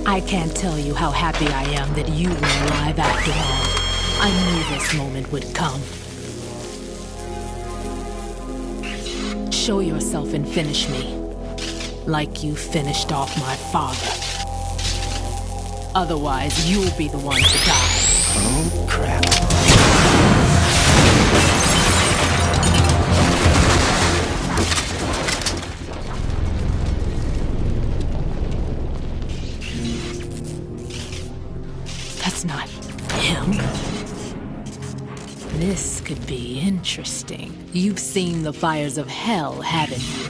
I can't tell you how happy I am that you were alive after all. I knew this moment would come. Show yourself and finish me, like you finished off my father. Otherwise, you'll be the one to die. Oh, crap. That's not him. This could be interesting. You've seen the fires of hell, haven't you?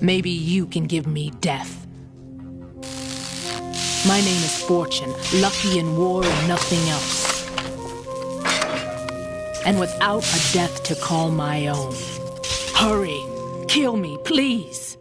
Maybe you can give me death. My name is Fortune, lucky in war and nothing else. And without a death to call my own. Hurry, kill me, please.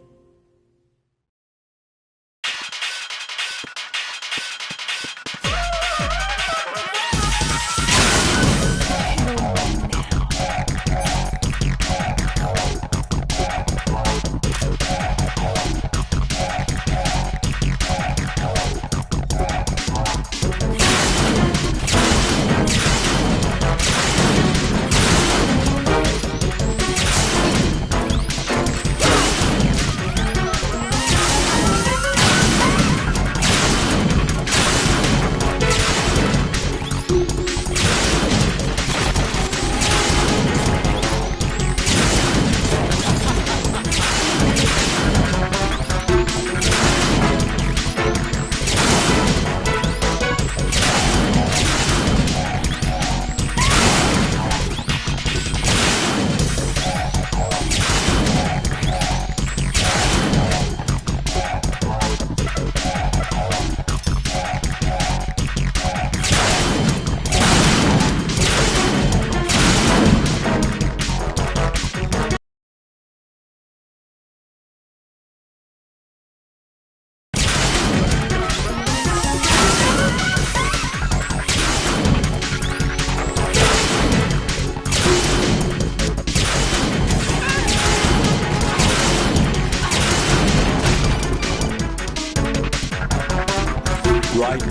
Right?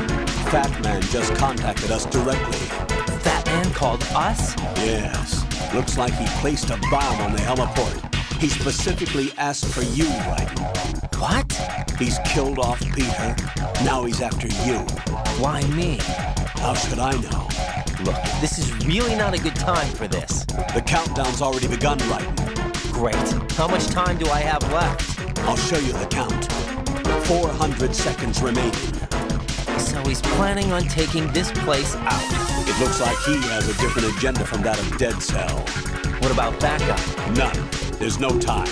Fat Man just contacted us directly. Fat Man called us? Yes. Looks like he placed a bomb on the heliport. He specifically asked for you, Right? What? He's killed off Peter. Now he's after you. Why me? How should I know? Look, this is really not a good time for this. The countdown's already begun, Right? Great. How much time do I have left? I'll show you the count. 400 seconds remaining. So he's planning on taking this place out. It looks like he has a different agenda from that of Dead Cell. What about backup? None. There's no time.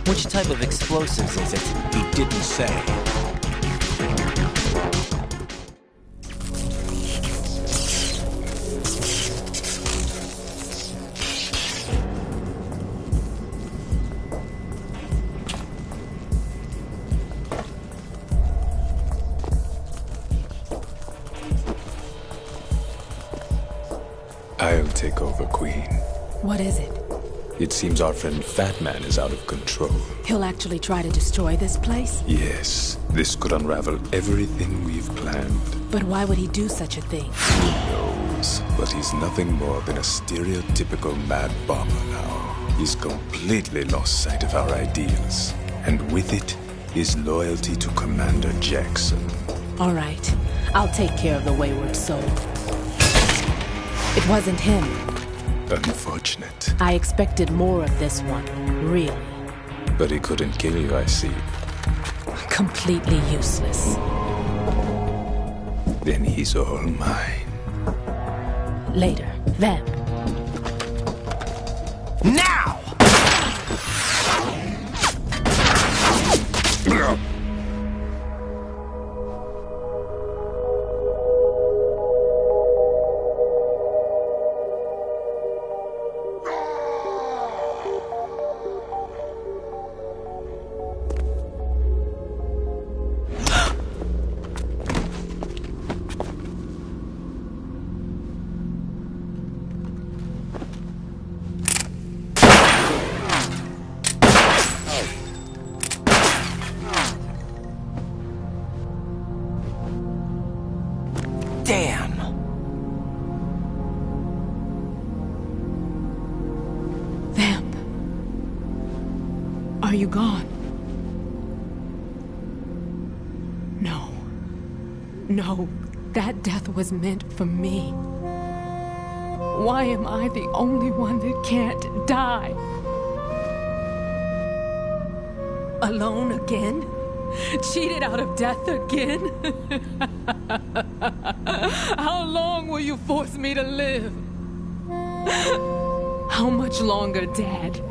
Which type of explosives is it? He didn't say. I'll take over, Queen. What is it? It seems our friend Fat Man is out of control. He'll actually try to destroy this place? Yes, this could unravel everything we've planned. But why would he do such a thing? Who knows? But he's nothing more than a stereotypical mad bomber now. He's completely lost sight of our ideals. And with it, his loyalty to Commander Jackson. All right. I'll take care of the wayward soul. It wasn't him. Unfortunate. I expected more of this one, really. But he couldn't kill you, I see. Completely useless. Then he's all mine. Later, then. Now! Damn! Vamp. Are you gone? No. No, that death was meant for me. Why am I the only one that can't die? Alone again? Cheated out of death again? How long will you force me to live? How much longer, Dad?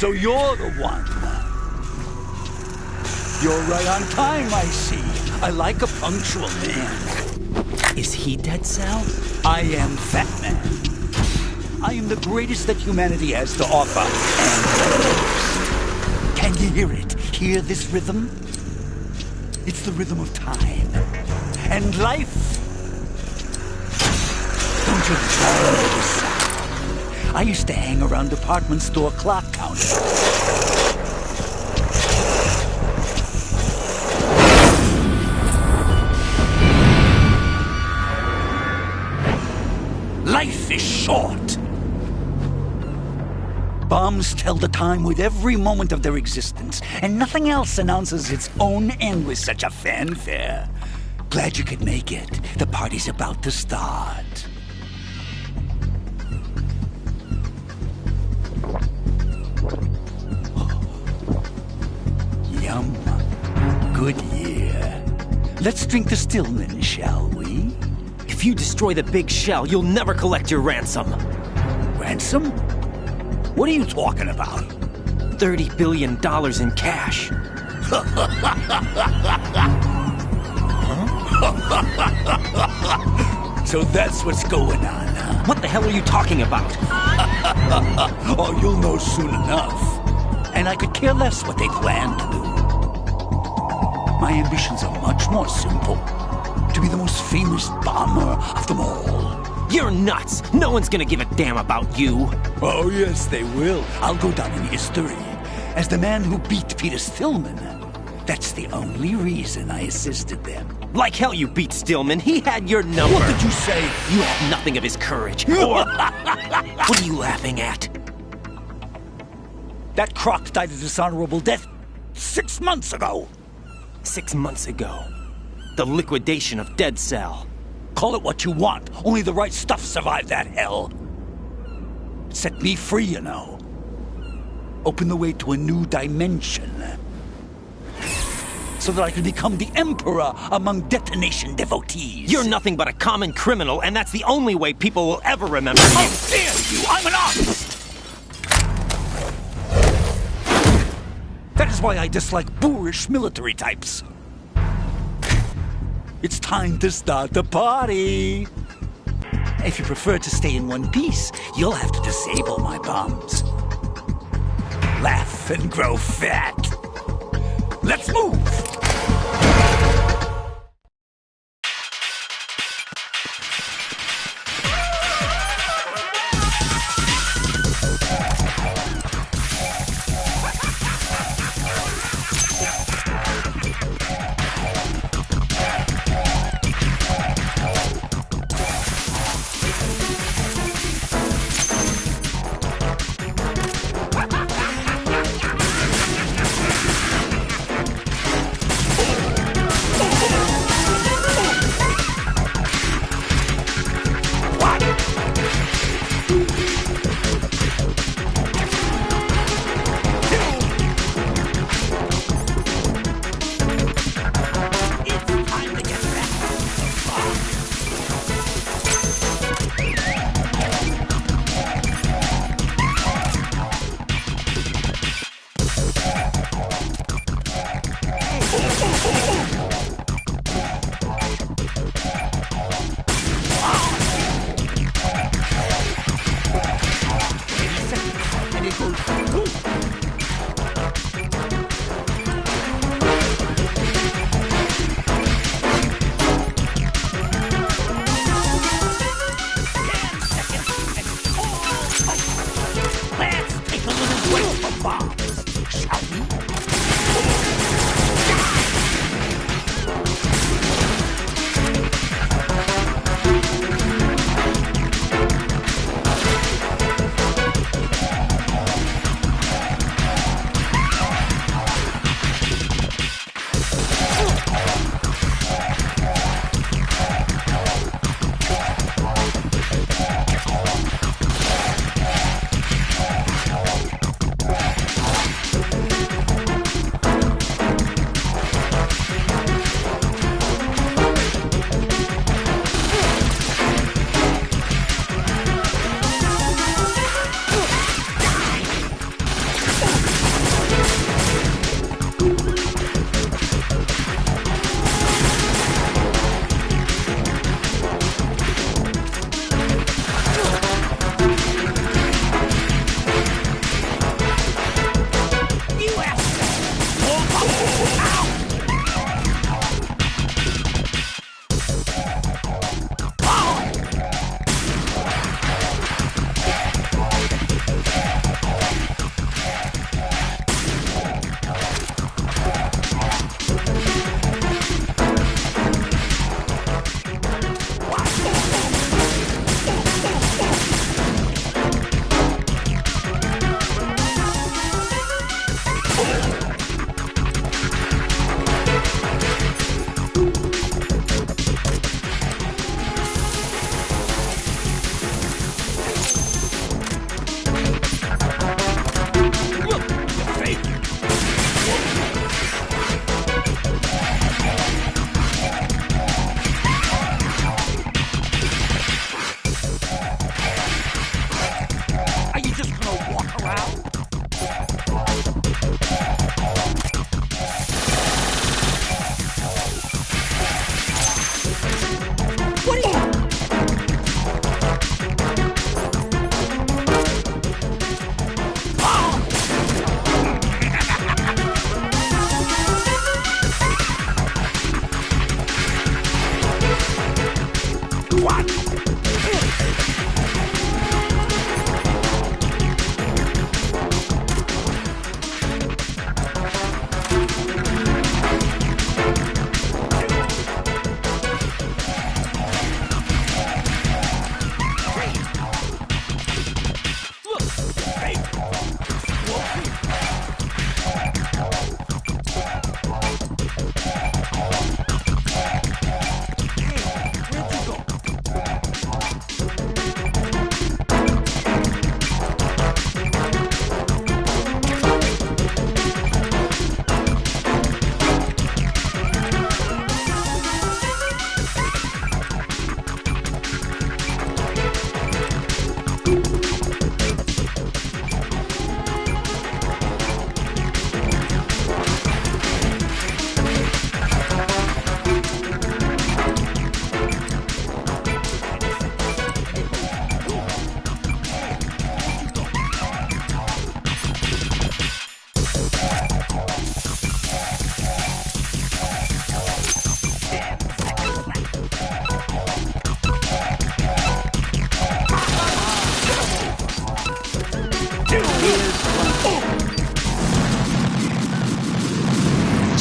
So you're the one. You're right on time, I see. I like a punctual man. Is he Dead Cell? I am Fat Man. I am the greatest that humanity has to offer, and the most. Can you hear it? Hear this rhythm? It's the rhythm of time. And life. Don't you love this sound? I used to hang around department store clock counters. Life is short. Bombs tell the time with every moment of their existence, and nothing else announces its own end with such a fanfare. Glad you could make it. The party's about to start. Yum. Good year. Let's drink the Stillman, shall we? If you destroy the big shell, you'll never collect your ransom. Ransom? What are you talking about? $30 billion in cash. So that's what's going on, huh? What the hell are you talking about? Oh, you'll know soon enough. And I could care less what they plan to do. My ambitions are much more simple. To be the most famous bomber of them all. You're nuts! No one's gonna give a damn about you! Oh, yes, they will. I'll go down in history as the man who beat Peter Stillman. That's the only reason I assisted them. Like hell you beat Stillman. He had your number. What did you say? You have nothing of his courage. Or... What are you laughing at? That croc died a dishonorable death 6 months ago. 6 months ago. The liquidation of Dead Cell. Call it what you want. Only the right stuff survived that hell. It set me free, you know. Opened the way to a new dimension. So that I could become the emperor among detonation devotees. You're nothing but a common criminal, and that's the only way people will ever remember you. How dare you! I'm an artist! That is why I dislike boorish military types. It's time to start the party. If you prefer to stay in one piece, you'll have to disable my bombs. Laugh and grow fat. Let's move!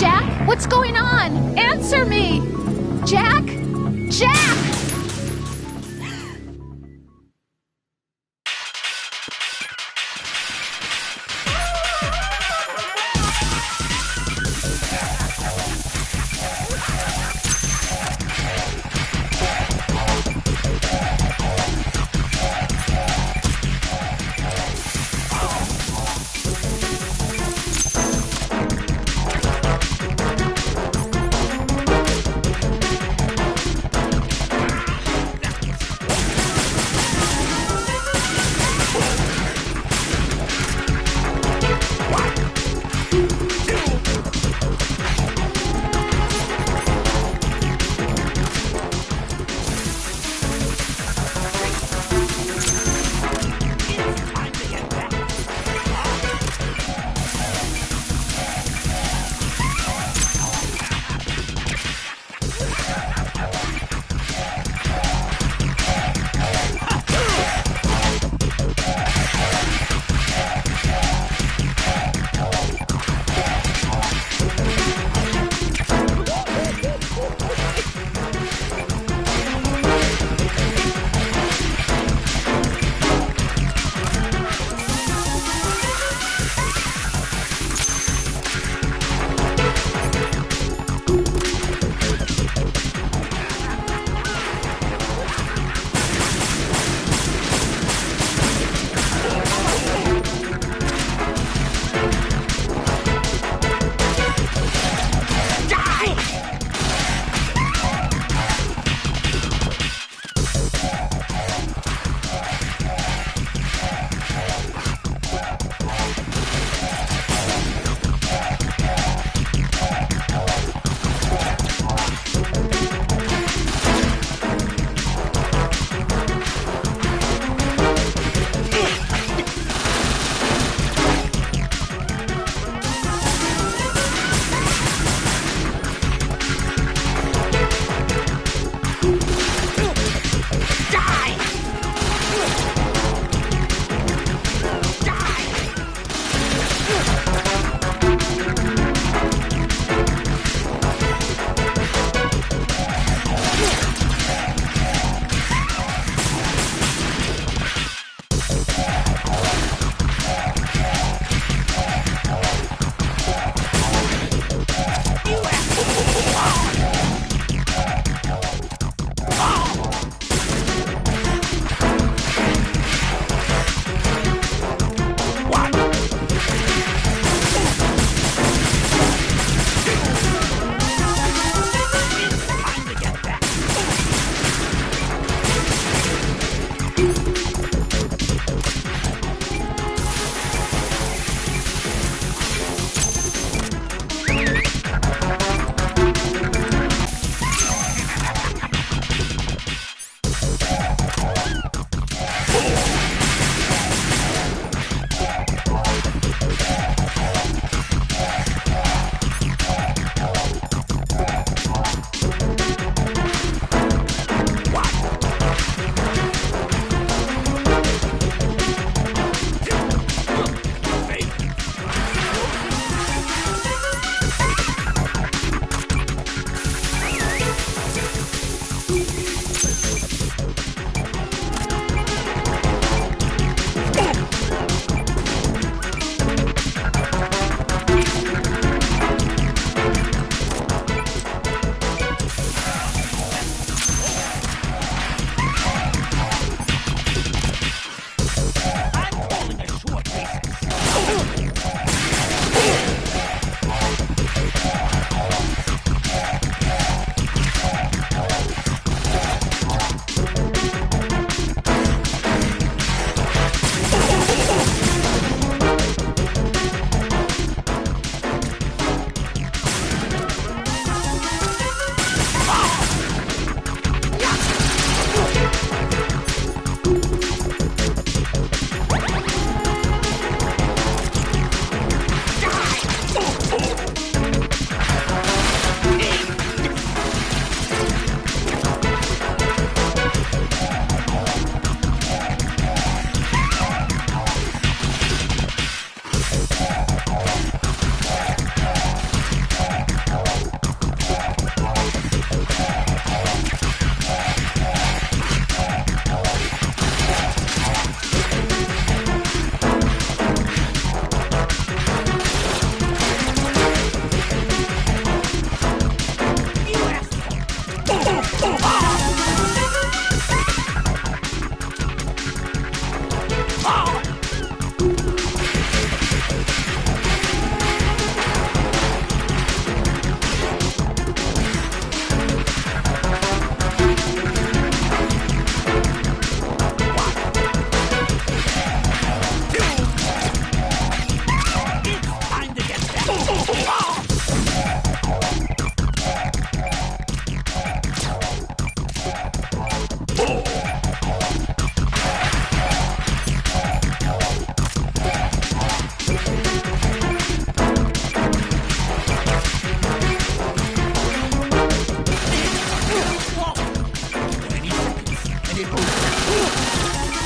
Jack, what's going on? Answer me! Jack? Jack!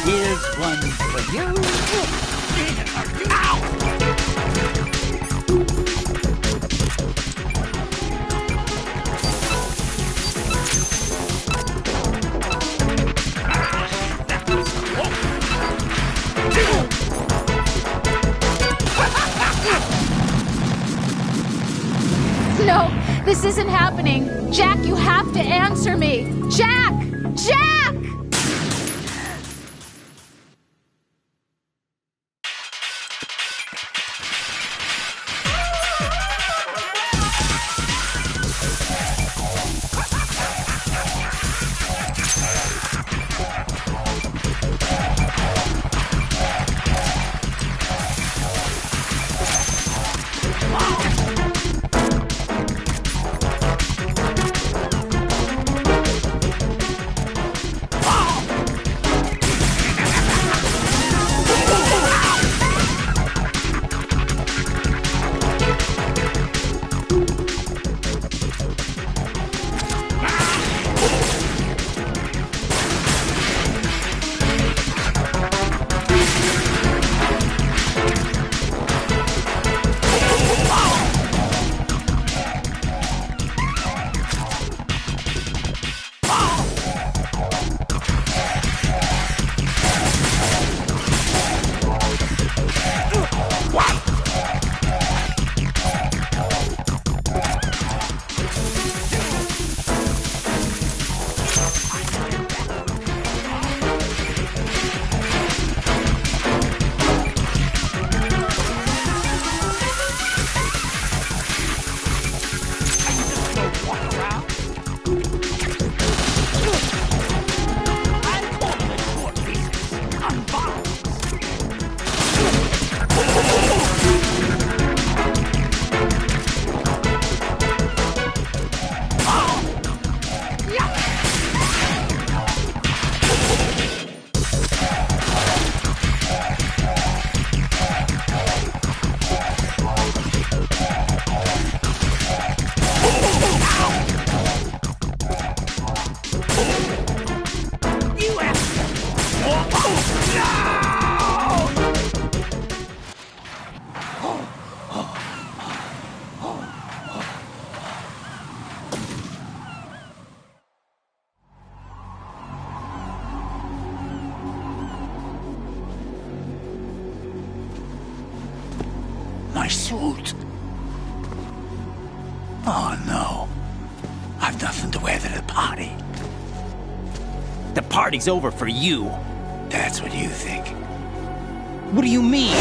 Here's one for you. Ow! No, this isn't happening. Jack, you have to answer me. Jack! Jack! My suit. Oh, no. I've nothing to wear to the party. The party's over for you. That's what you think. What do you mean?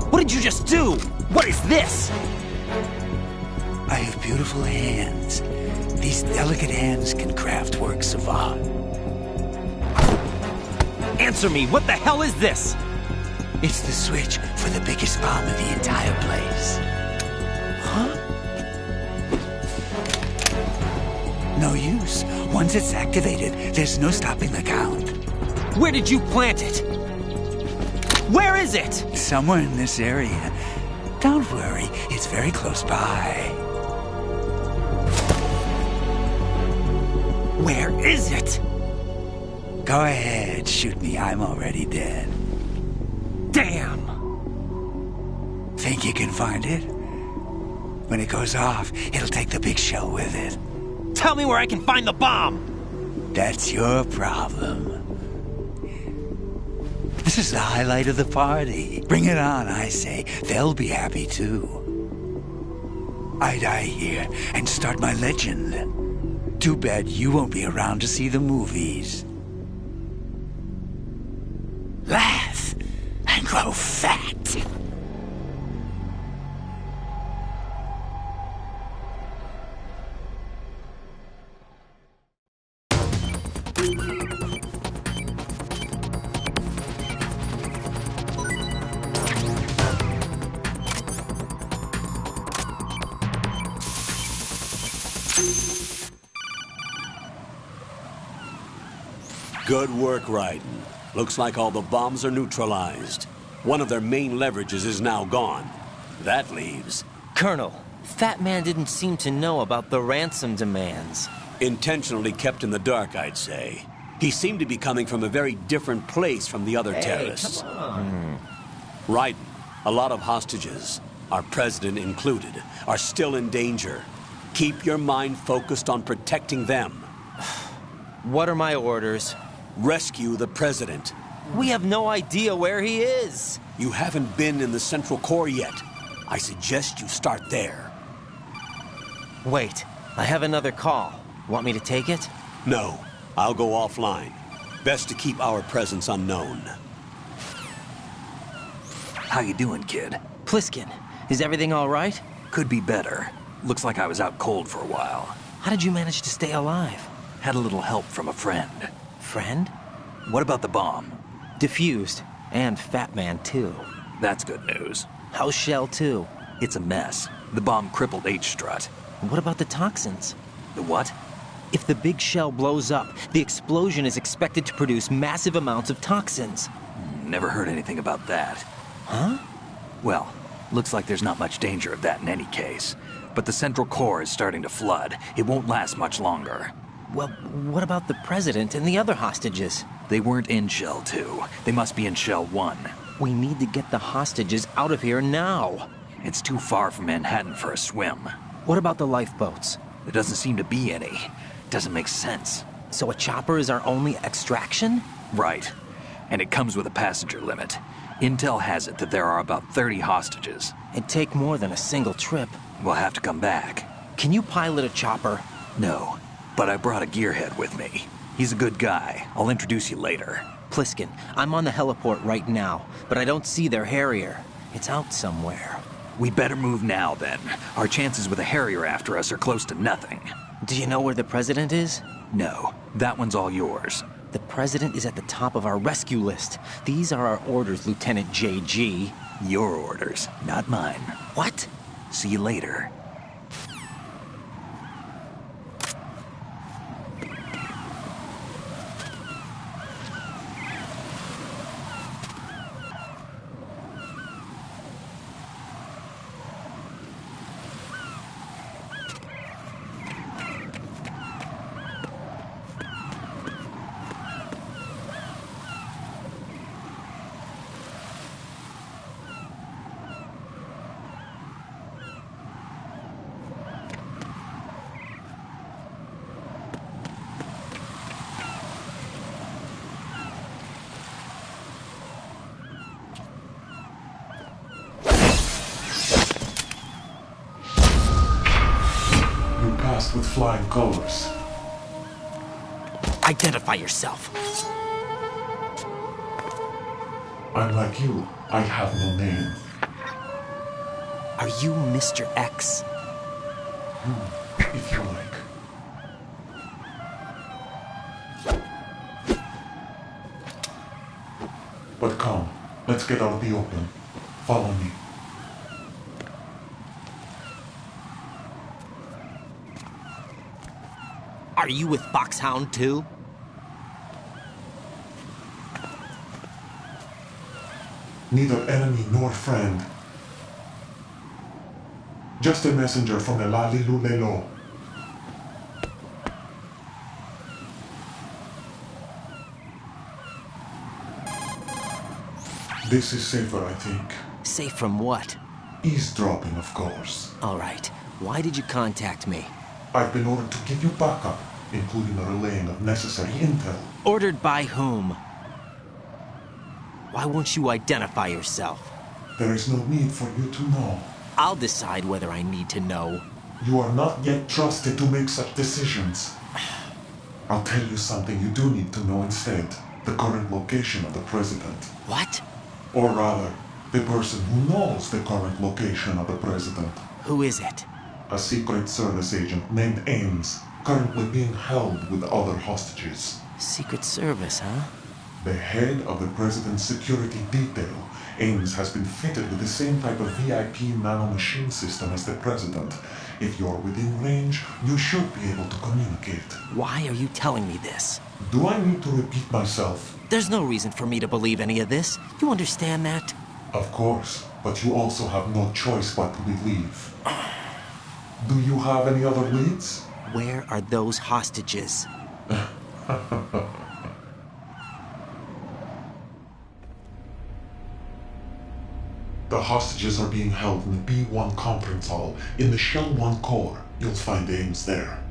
What did you just do? What is this? I have beautiful hands. These delicate hands can craft works of art. Answer me, what the hell is this? It's the switch for the biggest bomb in the entire place. Huh? No use. Once it's activated, there's no stopping the count. Where did you plant it? Where is it? Somewhere in this area. Don't worry, it's very close by. Where is it? Go ahead, shoot me. I'm already dead. Damn! Think you can find it? When it goes off, it'll take the big shell with it. Tell me where I can find the bomb! That's your problem. This is the highlight of the party. Bring it on, I say. They'll be happy too. I die here and start my legend. Too bad you won't be around to see the movies. Laugh and grow fat. Good work, Raiden. Looks like all the bombs are neutralized. One of their main leverages is now gone. That leaves... Colonel, Fat Man didn't seem to know about the ransom demands. Intentionally kept in the dark, I'd say. He seemed to be coming from a very different place from the other terrorists. Come on. Raiden, a lot of hostages, our president included, are still in danger. Keep your mind focused on protecting them. What are my orders? Rescue the president. We have no idea where he is. You haven't been in the Central Core yet. I suggest you start there. Wait, I have another call. Want me to take it? No, I'll go offline. Best to keep our presence unknown. How you doing, kid? Pliskin, is everything all right? Could be better. Looks like I was out cold for a while. How did you manage to stay alive? Had a little help from a friend. Friend? What about the bomb? Diffused. And Fat Man, too. That's good news. How's Shell, too? It's a mess. The bomb crippled H-Strut. What about the toxins? The what? If the big shell blows up, the explosion is expected to produce massive amounts of toxins. Never heard anything about that. Huh? Well, looks like there's not much danger of that in any case. But the Central Core is starting to flood. It won't last much longer. Well, what about the president and the other hostages? They weren't in Shell 2. They must be in Shell 1. We need to get the hostages out of here now. It's too far from Manhattan for a swim. What about the lifeboats? There doesn't seem to be any. Doesn't make sense. So a chopper is our only extraction? Right. And it comes with a passenger limit. Intel has it that there are about 30 hostages. It'd take more than a single trip. We'll have to come back. Can you pilot a chopper? No, but I brought a gearhead with me. He's a good guy. I'll introduce you later. Pliskin, I'm on the heliport right now, but I don't see their Harrier. It's out somewhere. We better move now, then. Our chances with a Harrier after us are close to nothing. Do you know where the president is? No, that one's all yours. The president is at the top of our rescue list. These are our orders, Lieutenant JG. Your orders, not mine. What? See you later. With flying colors. Identify yourself. I'm like you. I have no name. Are you Mr. X? If you like. But come, let's get out of the open. Follow me. Are you with Foxhound too? Neither enemy nor friend. Just a messenger from the Lalilulelo. This is safer, I think. Safe from what? Eavesdropping, of course. All right. Why did you contact me? I've been ordered to give you backup, including the relaying of necessary intel. Ordered by whom? Why won't you identify yourself? There is no need for you to know. I'll decide whether I need to know. You are not yet trusted to make such decisions. I'll tell you something you do need to know instead. The current location of the president. What? Or rather, the person who knows the current location of the president. Who is it? A Secret Service agent named Ames, currently being held with other hostages. Secret Service, huh? The head of the president's security detail, Ames, has been fitted with the same type of VIP nanomachine system as the president. If you're within range, you should be able to communicate. Why are you telling me this? Do I need to repeat myself? There's no reason for me to believe any of this. You understand that? Of course, but you also have no choice but to believe. Do you have any other leads? Where are those hostages? The hostages are being held in the B1 conference hall in the Shell 1 core. You'll find Ames there.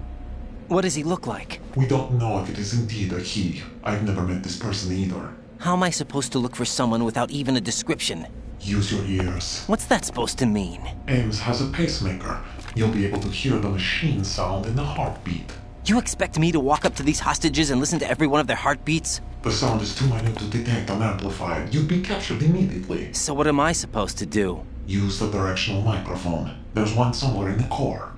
What does he look like? We don't know if it is indeed a he. I've never met this person either. How am I supposed to look for someone without even a description? Use your ears. What's that supposed to mean? Ames has a pacemaker. You'll be able to hear the machine sound in the heartbeat. You expect me to walk up to these hostages and listen to every one of their heartbeats? The sound is too minute to detect and amplify it. You'd be captured immediately. So what am I supposed to do? Use the directional microphone. There's one somewhere in the core.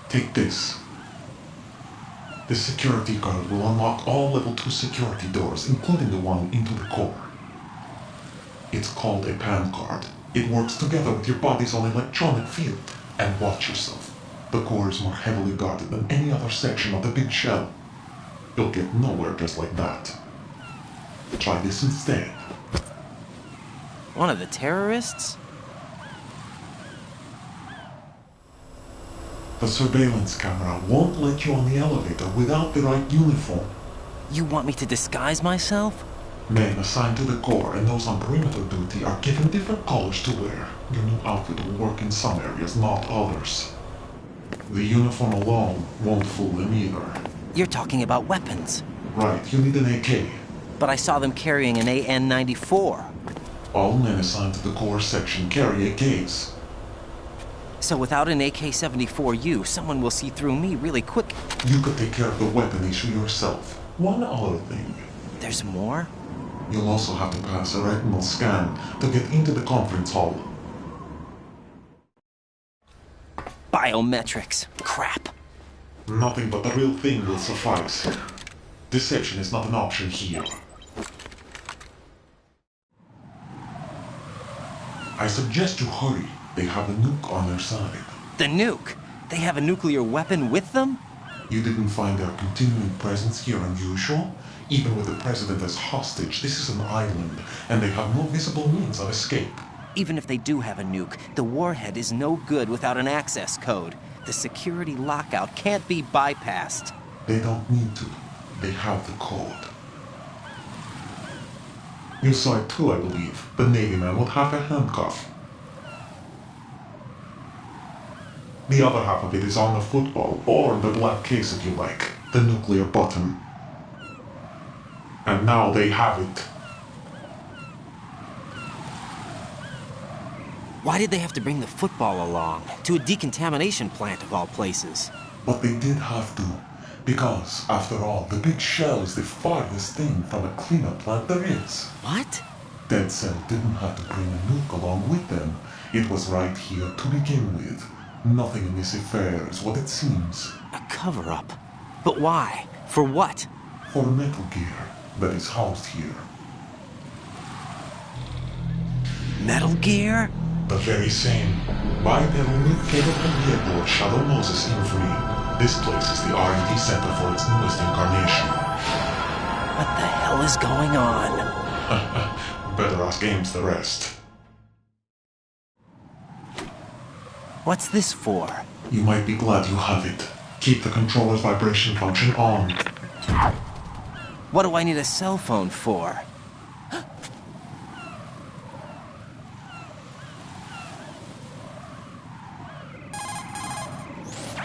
Take this. The security card will unlock all level 2 security doors, including the one into the core. It's called a PAN card. It works together with your body's own electronic field. And watch yourself. The core is more heavily guarded than any other section of the big shell. You'll get nowhere just like that. Try this instead. One of the terrorists? The surveillance camera won't let you on the elevator without the right uniform. You want me to disguise myself? Men assigned to the core and those on perimeter duty are given different colors to wear. Your new outfit will work in some areas, not others. The uniform alone won't fool them either. You're talking about weapons. Right, you need an AK. But I saw them carrying an AN-94. All men assigned to the core section carry AKs. So without an AK-74U, someone will see through me really quick. You could take care of the weapon issue yourself. One other thing. There's more? You'll also have to pass a retinal scan to get into the conference hall. Biometrics. Crap. Nothing but the real thing will suffice. Deception is not an option here. I suggest you hurry. They have a nuke on their side. The nuke? They have a nuclear weapon with them? You didn't find their continuing presence here unusual? Even with the president as hostage, this is an island, and they have no visible means of escape. Even if they do have a nuke, the warhead is no good without an access code. The security lockout can't be bypassed. They don't need to. They have the code. You saw it too, I believe. The Navy man with half a handcuff. The other half of it is on the football, or the black case if you like. The nuclear button. And now they have it. Why did they have to bring the football along? To a decontamination plant of all places. But they did have to. Because, after all, the big shell is the farthest thing from a cleanup plant there is. What? Dead Cell didn't have to bring a nuke along with them. It was right here to begin with. Nothing in this affair is what it seems. A cover-up? But why? For what? For Metal Gear that is housed here. Metal Gear? The very same. Buy the new capable vehicle of Shadow Moses Infamy. This place is the R&D center for its newest incarnation. What the hell is going on? Better ask Ames the rest. What's this for? You might be glad you have it. Keep the controller's vibration function on. What do I need a cell phone for?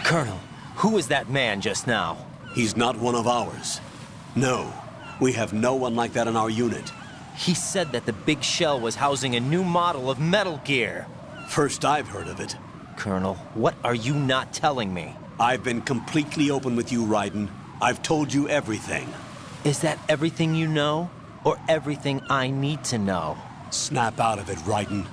Colonel, who was that man just now? He's not one of ours. No, we have no one like that in our unit. He said that the big shell was housing a new model of Metal Gear. First I've heard of it. Colonel, what are you not telling me? I've been completely open with you, Raiden. I've told you everything. Is that everything you know? Or everything I need to know? Snap out of it, Raiden.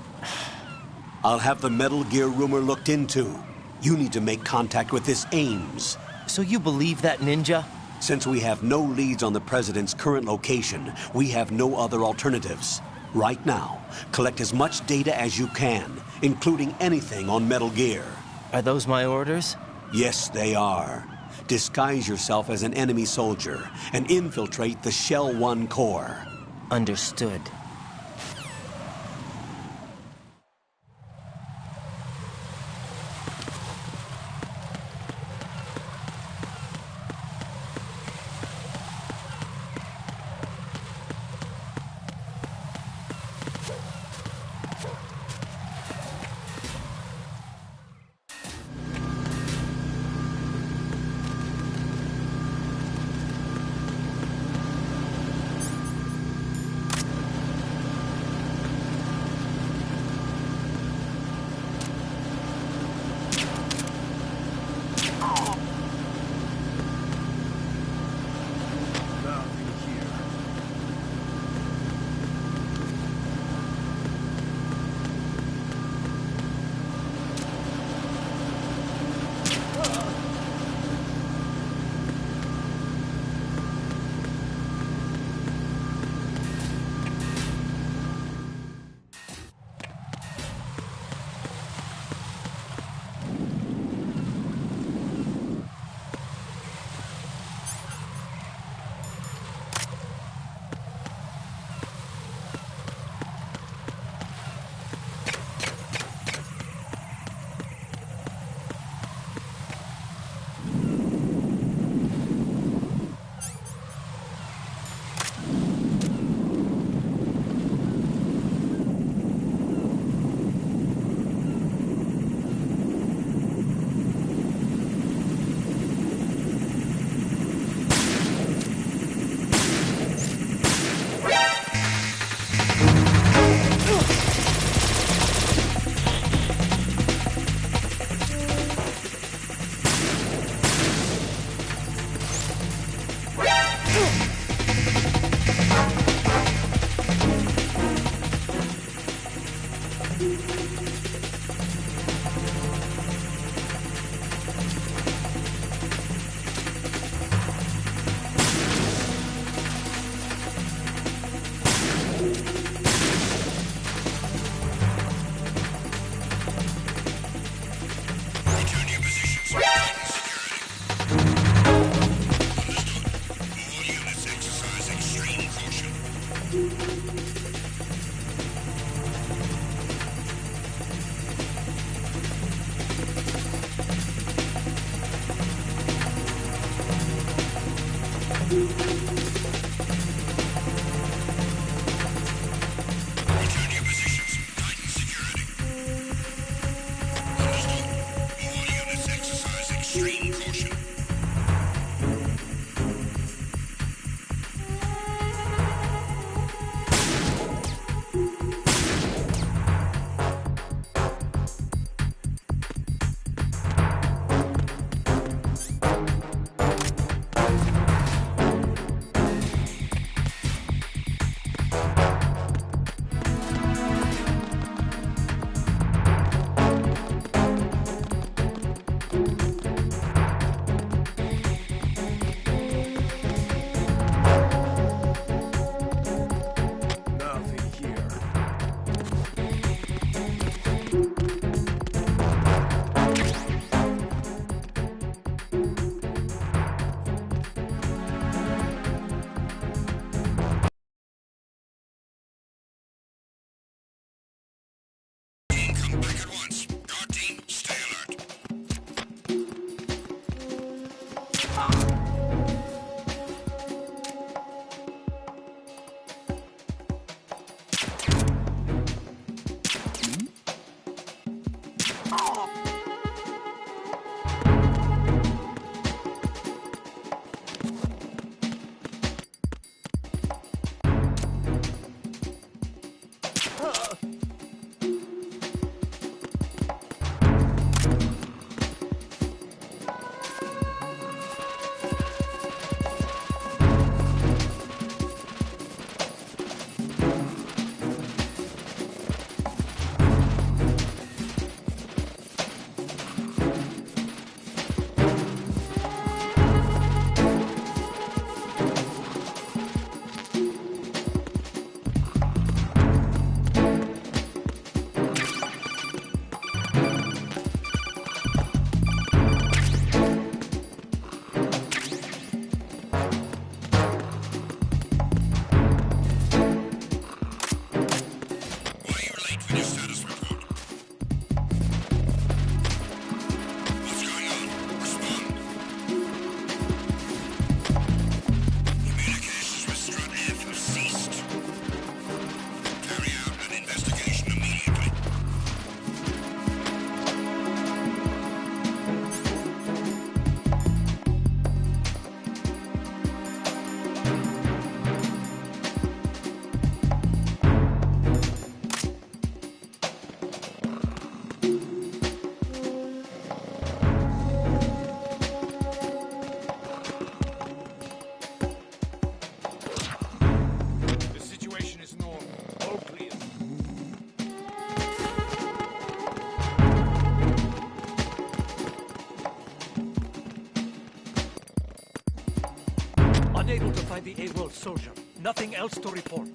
I'll have the Metal Gear rumor looked into. You need to make contact with this Ames. So you believe that ninja? Since we have no leads on the President's current location, we have no other alternatives. Right now, collect as much data as you can, including anything on Metal Gear. Are those my orders? Yes, they are. Disguise yourself as an enemy soldier and infiltrate the Shell 1 core. Understood. Back at once. Guard team, stay alert. Unable to find the AWOL soldier. Nothing else to report.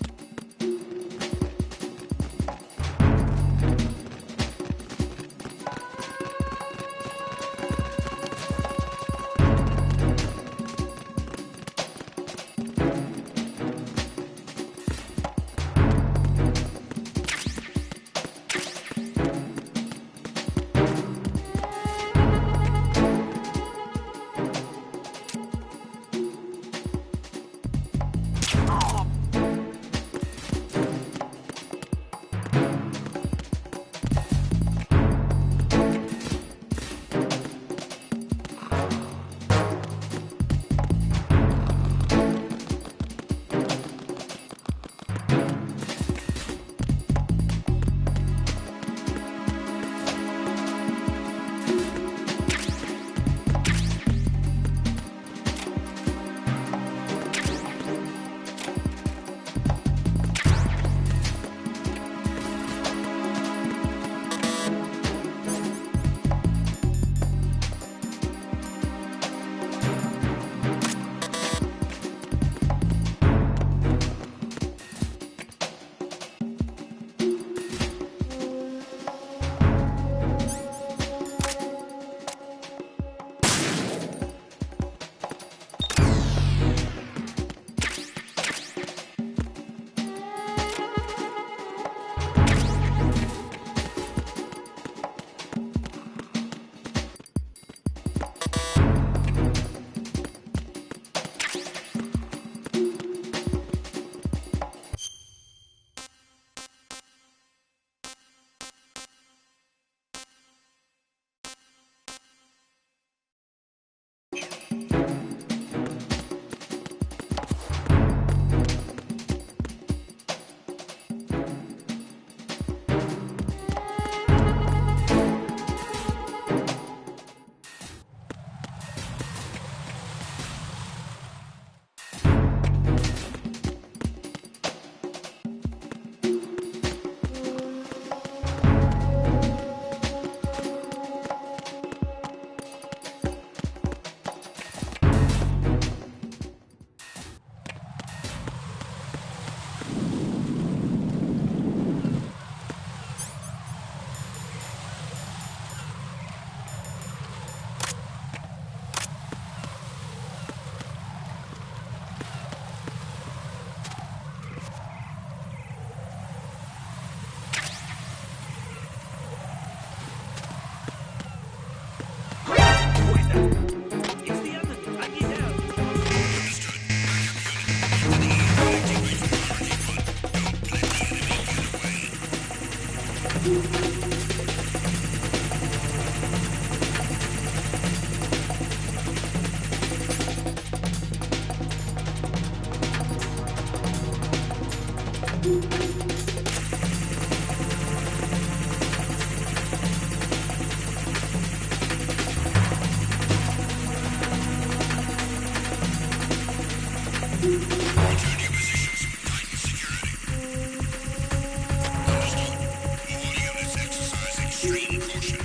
Return your positions. Tighten security. Understood. All units exercise extreme caution.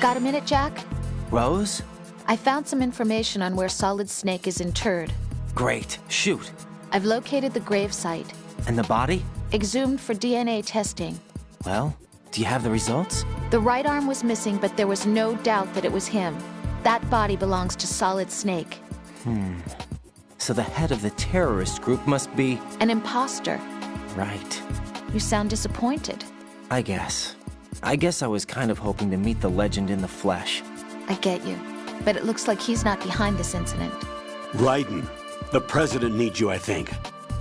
Got a minute, Jack? Rose? I found some information on where Solid Snake is interred. Great. Shoot. I've located the grave site. And the body? Exhumed for DNA testing. Well, do you have the results? The right arm was missing, but there was no doubt that it was him. That body belongs to Solid Snake. So the head of the terrorist group must be... An imposter. Right. You sound disappointed. I guess I was kind of hoping to meet the legend in the flesh. I get you. But it looks like he's not behind this incident. Raiden, the president needs you, I think.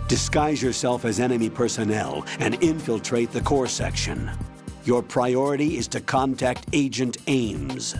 Disguise yourself as enemy personnel and infiltrate the core section. Your priority is to contact Agent Ames.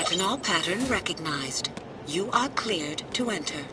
Retinol pattern recognized. You are cleared to enter.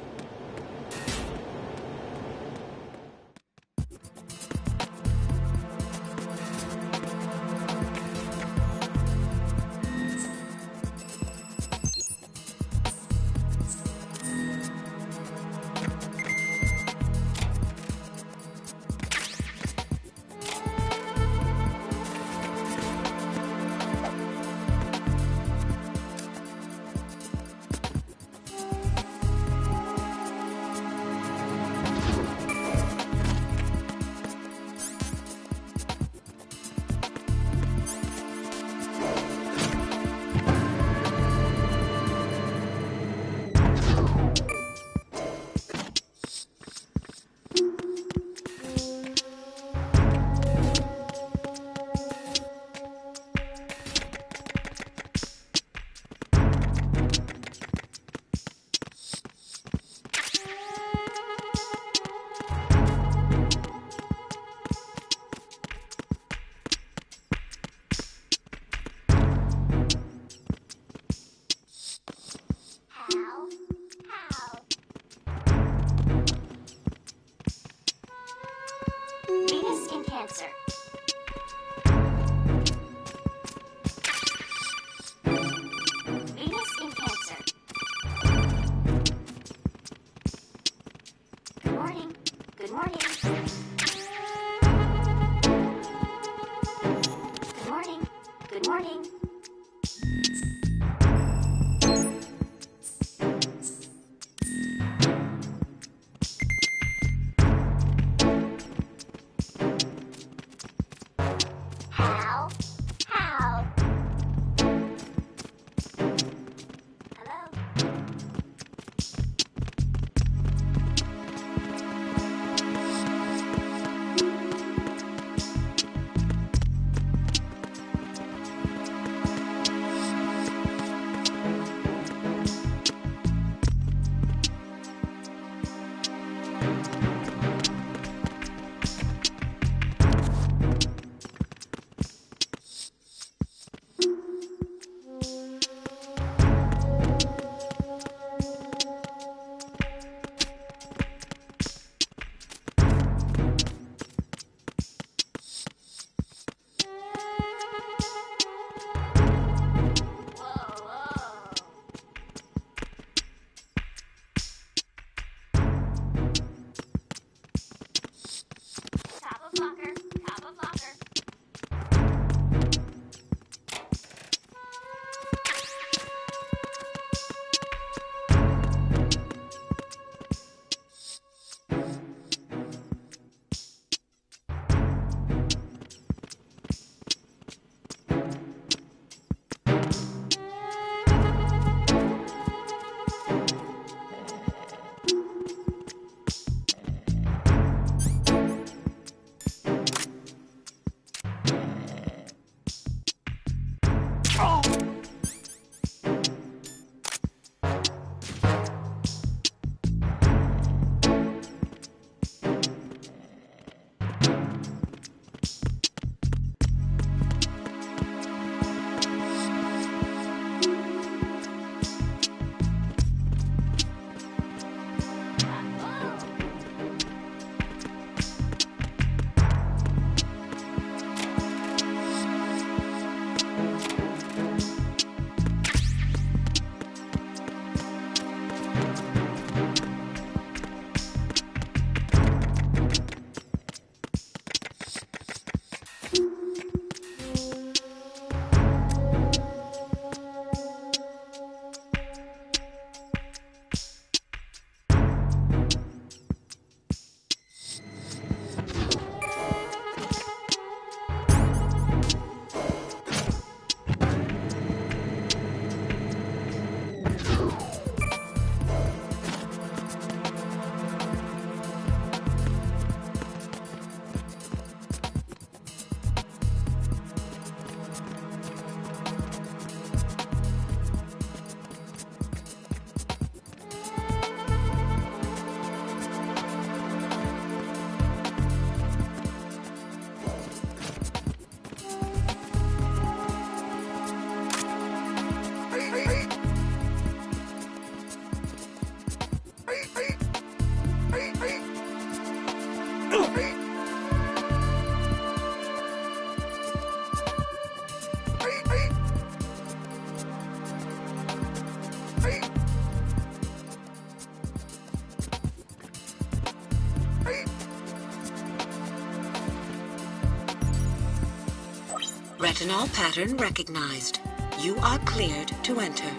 Retinol pattern recognized. You are cleared to enter.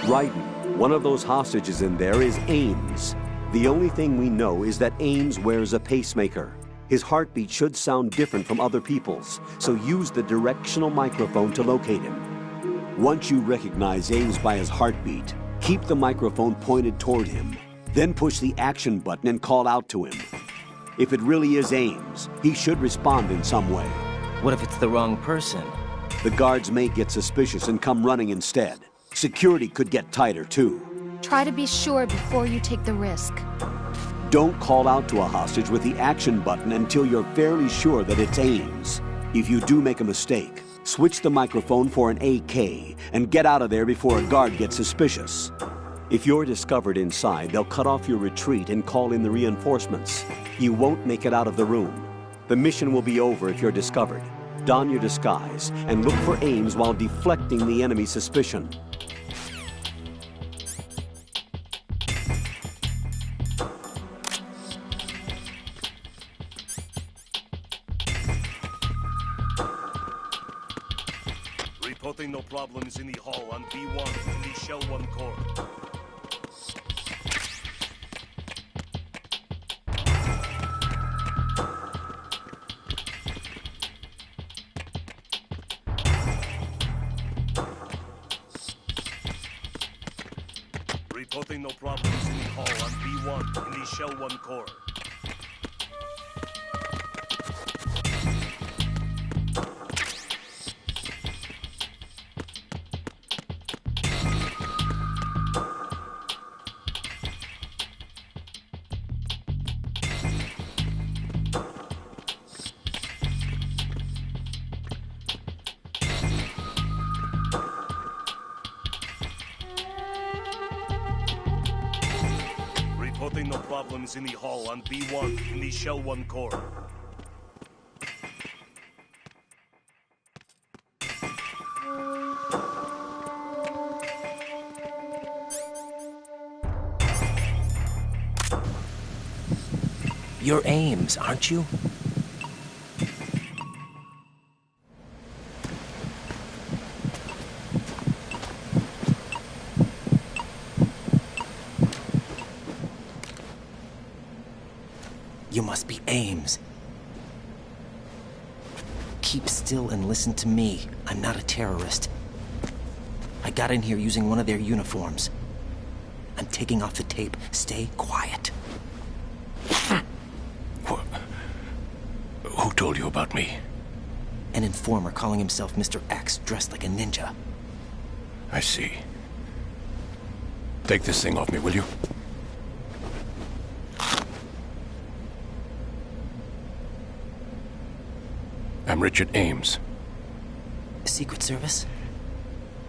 Raiden, one of those hostages in there is Ames. The only thing we know is that Ames wears a pacemaker. His heartbeat should sound different from other people's, so use the directional microphone to locate him. Once you recognize Ames by his heartbeat, keep the microphone pointed toward him. Then push the action button and call out to him. If it really is Ames, he should respond in some way. What if it's the wrong person? The guards may get suspicious and come running instead. Security could get tighter, too. Try to be sure before you take the risk. Don't call out to a hostage with the action button until you're fairly sure that it's Ames. If you do make a mistake, switch the microphone for an AK and get out of there before a guard gets suspicious. If you're discovered inside, they'll cut off your retreat and call in the reinforcements. You won't make it out of the room. The mission will be over if you're discovered. Don your disguise and look for Ames while deflecting the enemy's suspicion. Reporting no problems in the hall on B1 in the Shell 1 core. Reporting no problems in the hall on B1 in the Shell 1 core. Reporting no problems in the hall on B1 in the Shell 1 core. You're Ames, aren't you? You must be Ames. Keep still and listen to me. I'm not a terrorist. I got in here using one of their uniforms. I'm taking off the tape. Stay quiet. Who told you about me? An informer calling himself Mr. X, dressed like a ninja. I see. Take this thing off me, will you? I'm Richard Ames. Secret Service?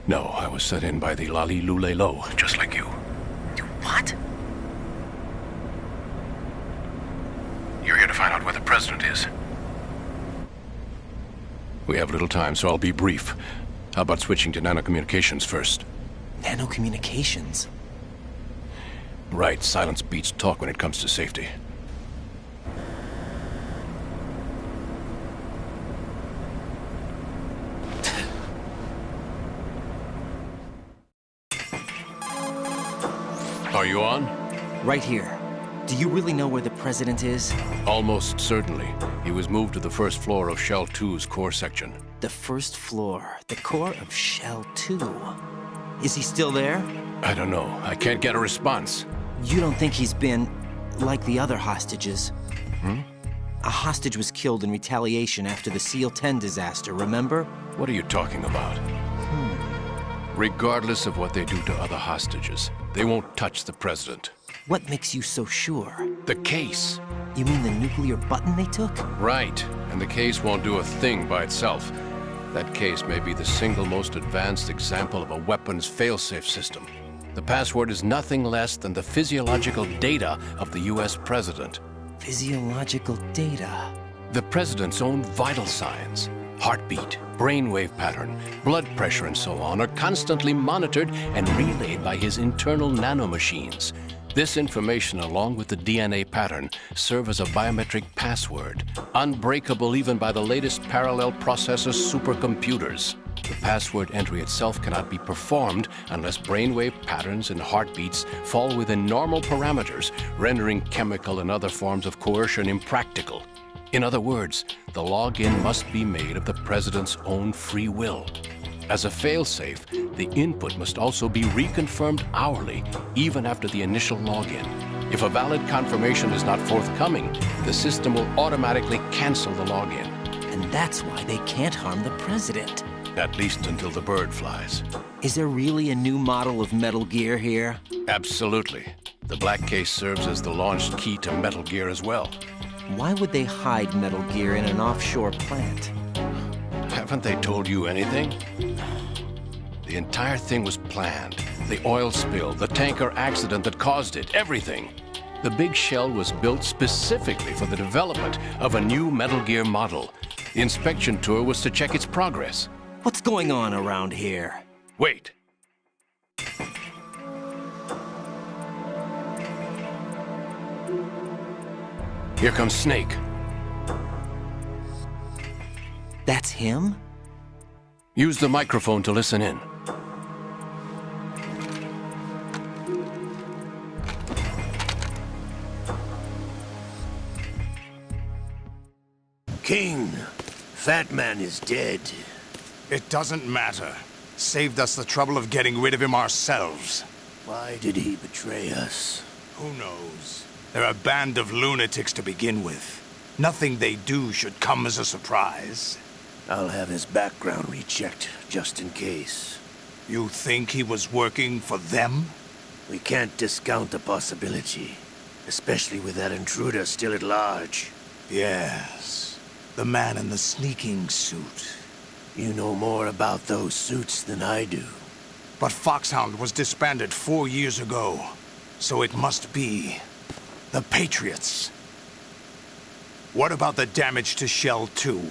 No, I was sent in by the Lali Lule Lo, just like you. You what? You're here to find out where the president is. We have little time, so I'll be brief. How about switching to nanocommunications first? Nanocommunications? Right, silence beats talk when it comes to safety. Are you on? Right here. Do you really know where the president is? Almost certainly. He was moved to the first floor of Shell 2's core section. The first floor. The core of Shell 2. Is he still there? I don't know. I can't get a response. You don't think he's been like the other hostages? A hostage was killed in retaliation after the SEAL 10 disaster, remember? What are you talking about? Regardless of what they do to other hostages, they won't touch the president. What makes you so sure? The case. You mean the nuclear button they took? Right, and the case won't do a thing by itself. That case may be the single most advanced example of a weapons failsafe system. The password is nothing less than the physiological data of the US president. Physiological data? The president's own vital signs, heartbeat, brainwave pattern, blood pressure and so on, are constantly monitored and relayed by his internal nanomachines. This information, along with the DNA pattern, serve as a biometric password, unbreakable even by the latest parallel processor supercomputers. The password entry itself cannot be performed unless brainwave patterns and heartbeats fall within normal parameters, rendering chemical and other forms of coercion impractical. In other words, the login must be made of the president's own free will. As a failsafe, the input must also be reconfirmed hourly, even after the initial login. If a valid confirmation is not forthcoming, the system will automatically cancel the login. And that's why they can't harm the president. At least until the bird flies. Is there really a new model of Metal Gear here? Absolutely. The black case serves as the launch key to Metal Gear as well. Why would they hide Metal Gear in an offshore plant? Haven't they told you anything? The entire thing was planned. The oil spill, the tanker accident that caused it, everything. The big shell was built specifically for the development of a new Metal Gear model. The inspection tour was to check its progress. What's going on around here? Wait. Here comes Snake. That's him? Use the microphone to listen in. King, Fat Man is dead. It doesn't matter. Saved us the trouble of getting rid of him ourselves. Why did he betray us? Who knows? They're a band of lunatics to begin with. Nothing they do should come as a surprise. I'll have his background rechecked, just in case. You think he was working for them? We can't discount the possibility, especially with that intruder still at large. Yes, the man in the sneaking suit. You know more about those suits than I do. But Foxhound was disbanded 4 years ago, so it must be the Patriots. What about the damage to Shell 2?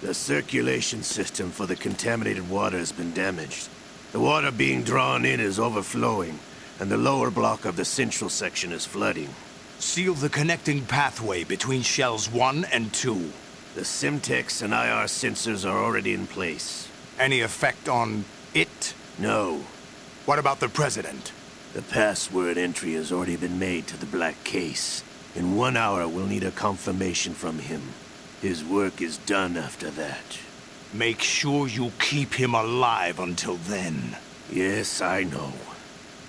The circulation system for the contaminated water has been damaged. The water being drawn in is overflowing, and the lower block of the central section is flooding. Seal the connecting pathway between Shells 1 and 2. The Simtex and IR sensors are already in place. Any effect on it? No. What about the President? The password entry has already been made to the black case. In 1 hour, we'll need a confirmation from him. His work is done after that. Make sure you keep him alive until then. Yes, I know.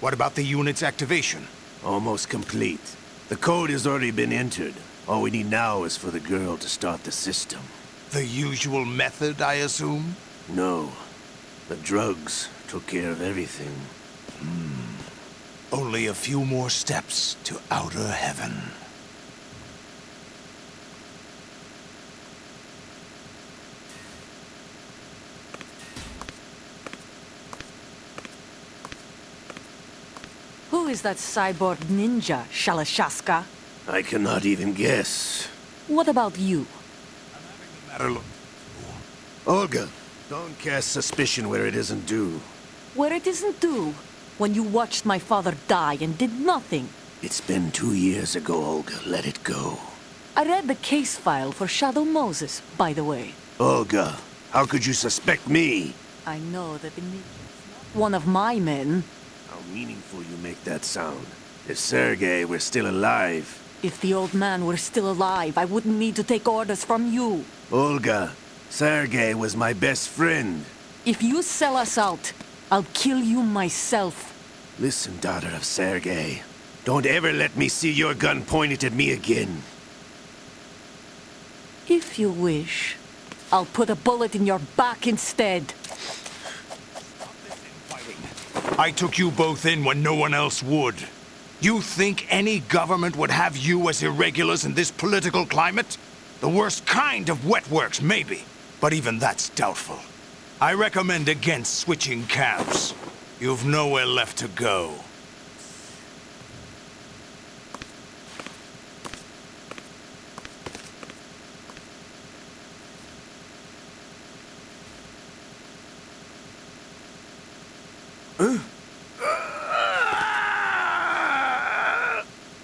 What about the unit's activation? Almost complete. The code has already been entered. All we need now is for the girl to start the system. The usual method, I assume? No. The drugs took care of everything. Only a few more steps to outer heaven. Who is that cyborg ninja, Shalashaska? I cannot even guess. What about you? I'm having the matter looked. Olga, don't cast suspicion where it isn't due. Where it isn't due? When you watched my father die and did nothing. It's been 2 years ago, Olga. Let it go. I read the case file for Shadow Moses, by the way. Olga, how could you suspect me? I know that the ninja's not one of my men. How meaningful you make that sound. If Sergei were still alive... If the old man were still alive, I wouldn't need to take orders from you. Olga, Sergei was my best friend. If you sell us out, I'll kill you myself. Listen, daughter of Sergei. Don't ever let me see your gun pointed at me again. If you wish, I'll put a bullet in your back instead. I took you both in when no one else would. You think any government would have you as irregulars in this political climate? The worst kind of wet works, maybe. But even that's doubtful. I recommend against switching camps. You've nowhere left to go.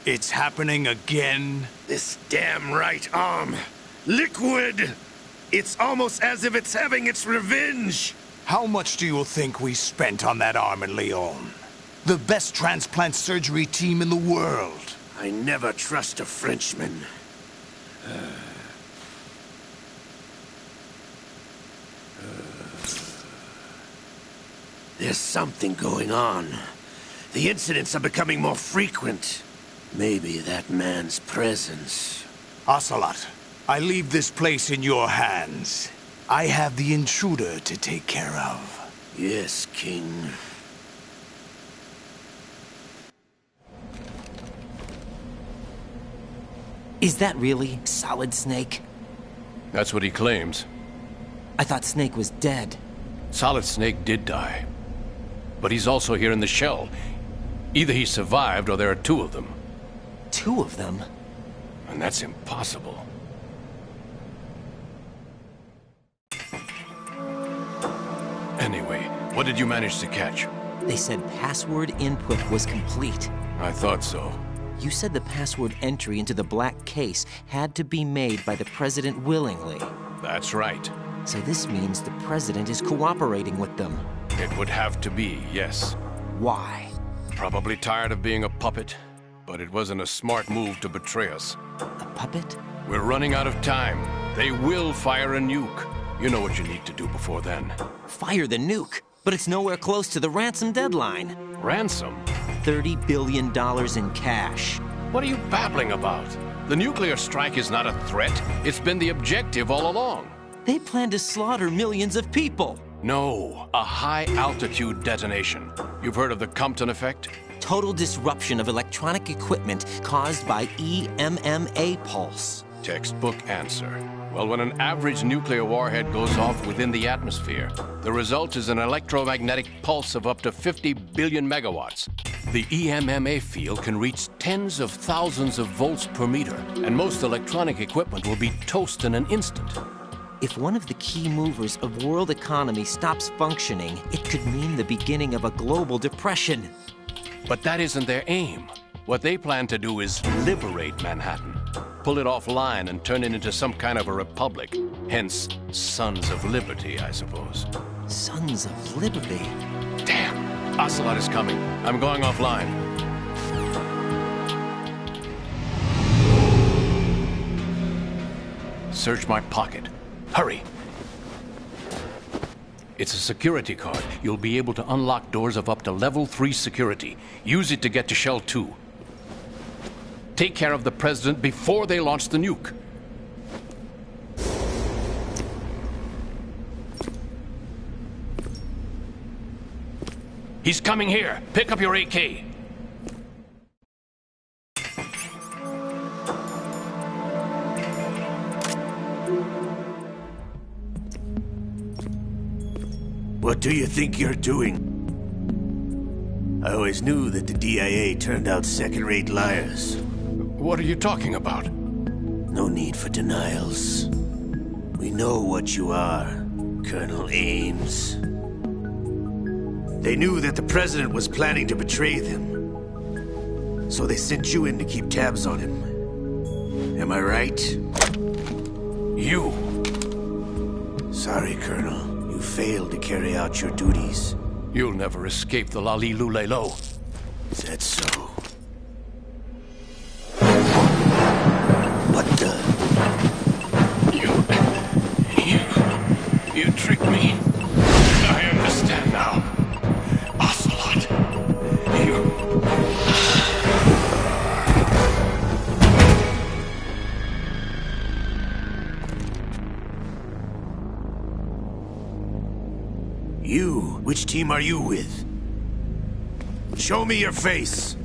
It's happening again? This damn right arm. Liquid! It's almost as if it's having its revenge. How much do you think we spent on that arm in Lyon? The best transplant surgery team in the world. I never trust a Frenchman. There's something going on. The incidents are becoming more frequent. Maybe that man's presence. Ocelot, I leave this place in your hands. I have the intruder to take care of. Yes, King. Is that really Solid Snake? That's what he claims. I thought Snake was dead. Solid Snake did die. But he's also here in the shell. Either he survived or there are two of them. Two of them? And that's impossible. Anyway, what did you manage to catch? They said password input was complete. I thought so. You said the password entry into the black case had to be made by the President willingly. That's right. So this means the President is cooperating with them. It would have to be, yes. Why? Probably tired of being a puppet, but it wasn't a smart move to betray us. A puppet? We're running out of time. They will fire a nuke. You know what you need to do before then. Fire the nuke? But it's nowhere close to the ransom deadline. Ransom? $30 billion in cash. What are you babbling about? The nuclear strike is not a threat. It's been the objective all along. They plan to slaughter millions of people. No, a high-altitude detonation. You've heard of the Compton effect? Total disruption of electronic equipment caused by EMMA pulse. Textbook answer. Well, when an average nuclear warhead goes off within the atmosphere, the result is an electromagnetic pulse of up to 50 billion megawatts. The EMMA field can reach tens of thousands of volts per meter, and most electronic equipment will be toast in an instant. If one of the key movers of world economy stops functioning, it could mean the beginning of a global depression. But that isn't their aim. What they plan to do is liberate Manhattan. Pull it offline and turn it into some kind of a republic. Hence, Sons of Liberty, I suppose. Sons of Liberty? Damn! Ocelot is coming. I'm going offline. Search my pocket. Hurry! It's a security card. You'll be able to unlock doors of up to level 3 security. Use it to get to Shell 2. Take care of the President before they launch the nuke. He's coming here. Pick up your AK. What do you think you're doing? I always knew that the DIA turned out second-rate liars. What are you talking about? No need for denials. We know what you are, Colonel Ames. They knew that the President was planning to betray them. So they sent you in to keep tabs on him. Am I right? You! Sorry, Colonel. You failed to carry out your duties. You'll never escape the Lali-Lulelo. Is that so? What the? You tricked me. I understand now. Ocelot. You? Which team are you with? Show me your face.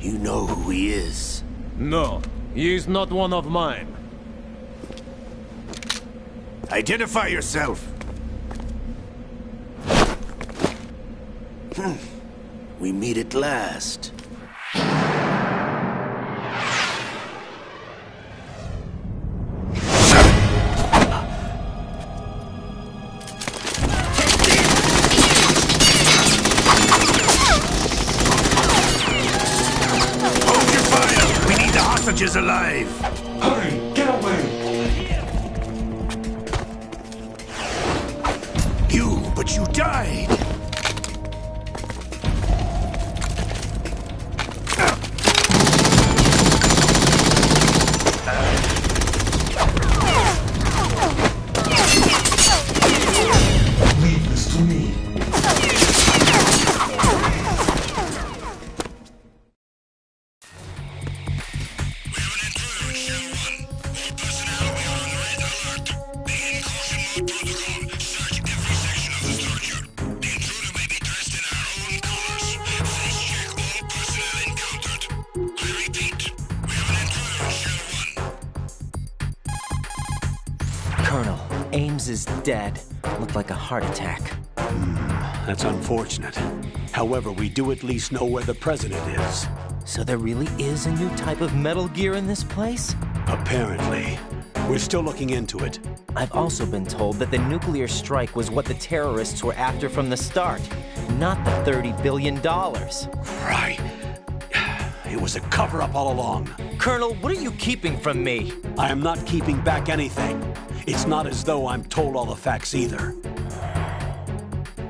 You know who he is. No, he is not one of mine. Identify yourself. We meet at last. Hold your fire! We need the hostages alive! Hurry! Get away! But you died! Leave this to me. Colonel, Ames is dead. Looked like a heart attack. That's unfortunate. However, we do at least know where the president is. So there really is a new type of Metal Gear in this place? Apparently. We're still looking into it. I've also been told that the nuclear strike was what the terrorists were after from the start, not the $30 billion. Right. It was a cover-up all along. Colonel, what are you keeping from me? I am not keeping back anything. It's not as though I'm told all the facts either.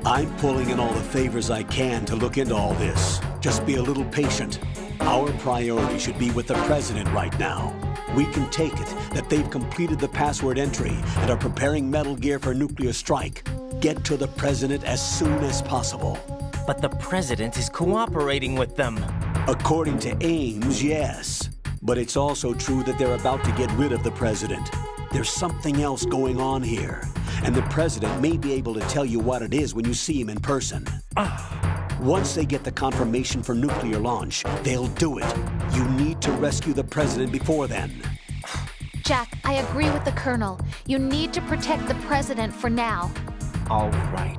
I'm pulling in all the favors I can to look into all this. Just be a little patient. Our priority should be with the president right now. We can take it that they've completed the password entry and are preparing Metal Gear for nuclear strike. Get to the president as soon as possible. But the president is cooperating with them. According to Ames, yes. But it's also true that they're about to get rid of the president. There's something else going on here, and the president may be able to tell you what it is when you see him in person. Once they get the confirmation for nuclear launch, they'll do it. You need to rescue the president before then. Jack, I agree with the Colonel. You need to protect the president for now. All right.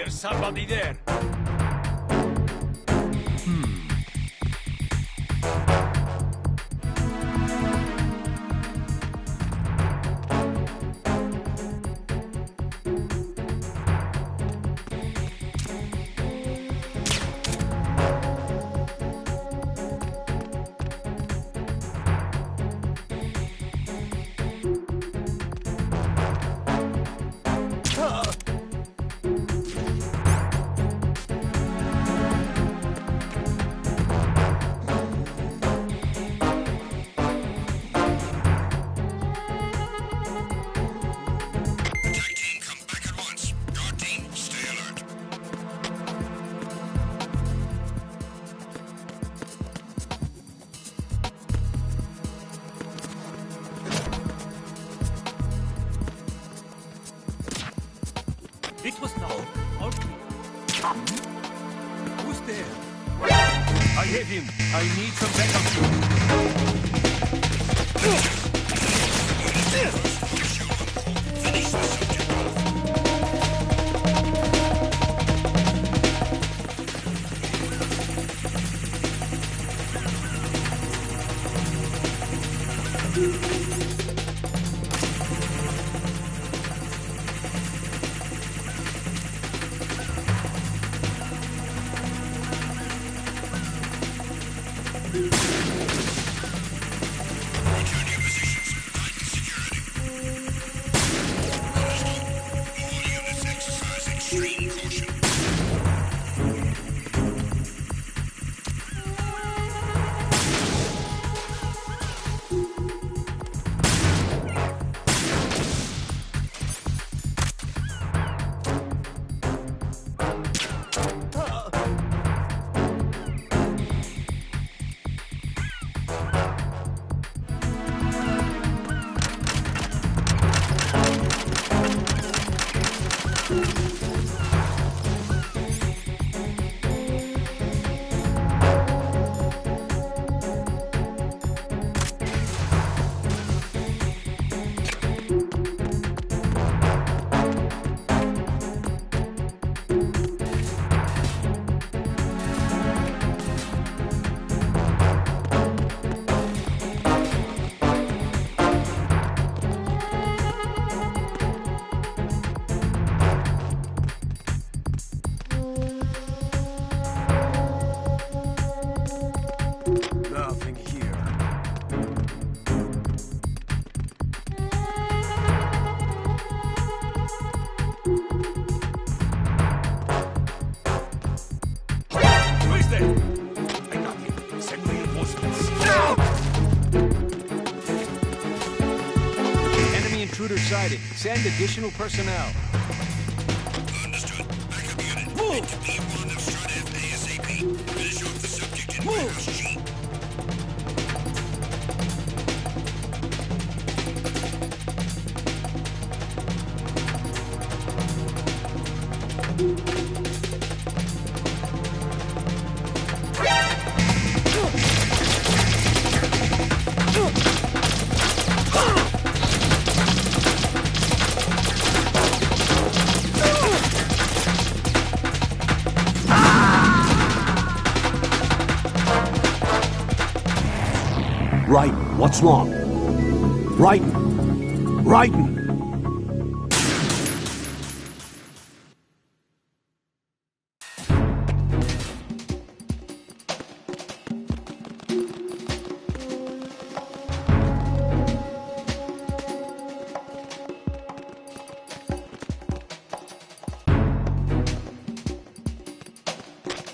There's somebody there. It was now. Who's there? I hit him. I need some backup. Nothing here. Who is there? I got him. Send reinforcements. Enemy intruder sighted. Send additional personnel. Understood. Backup unit. Move! P1 of Strut F ASAP. Finish off the subject in Warehouse G. Right. What's wrong? Raiden! Raiden!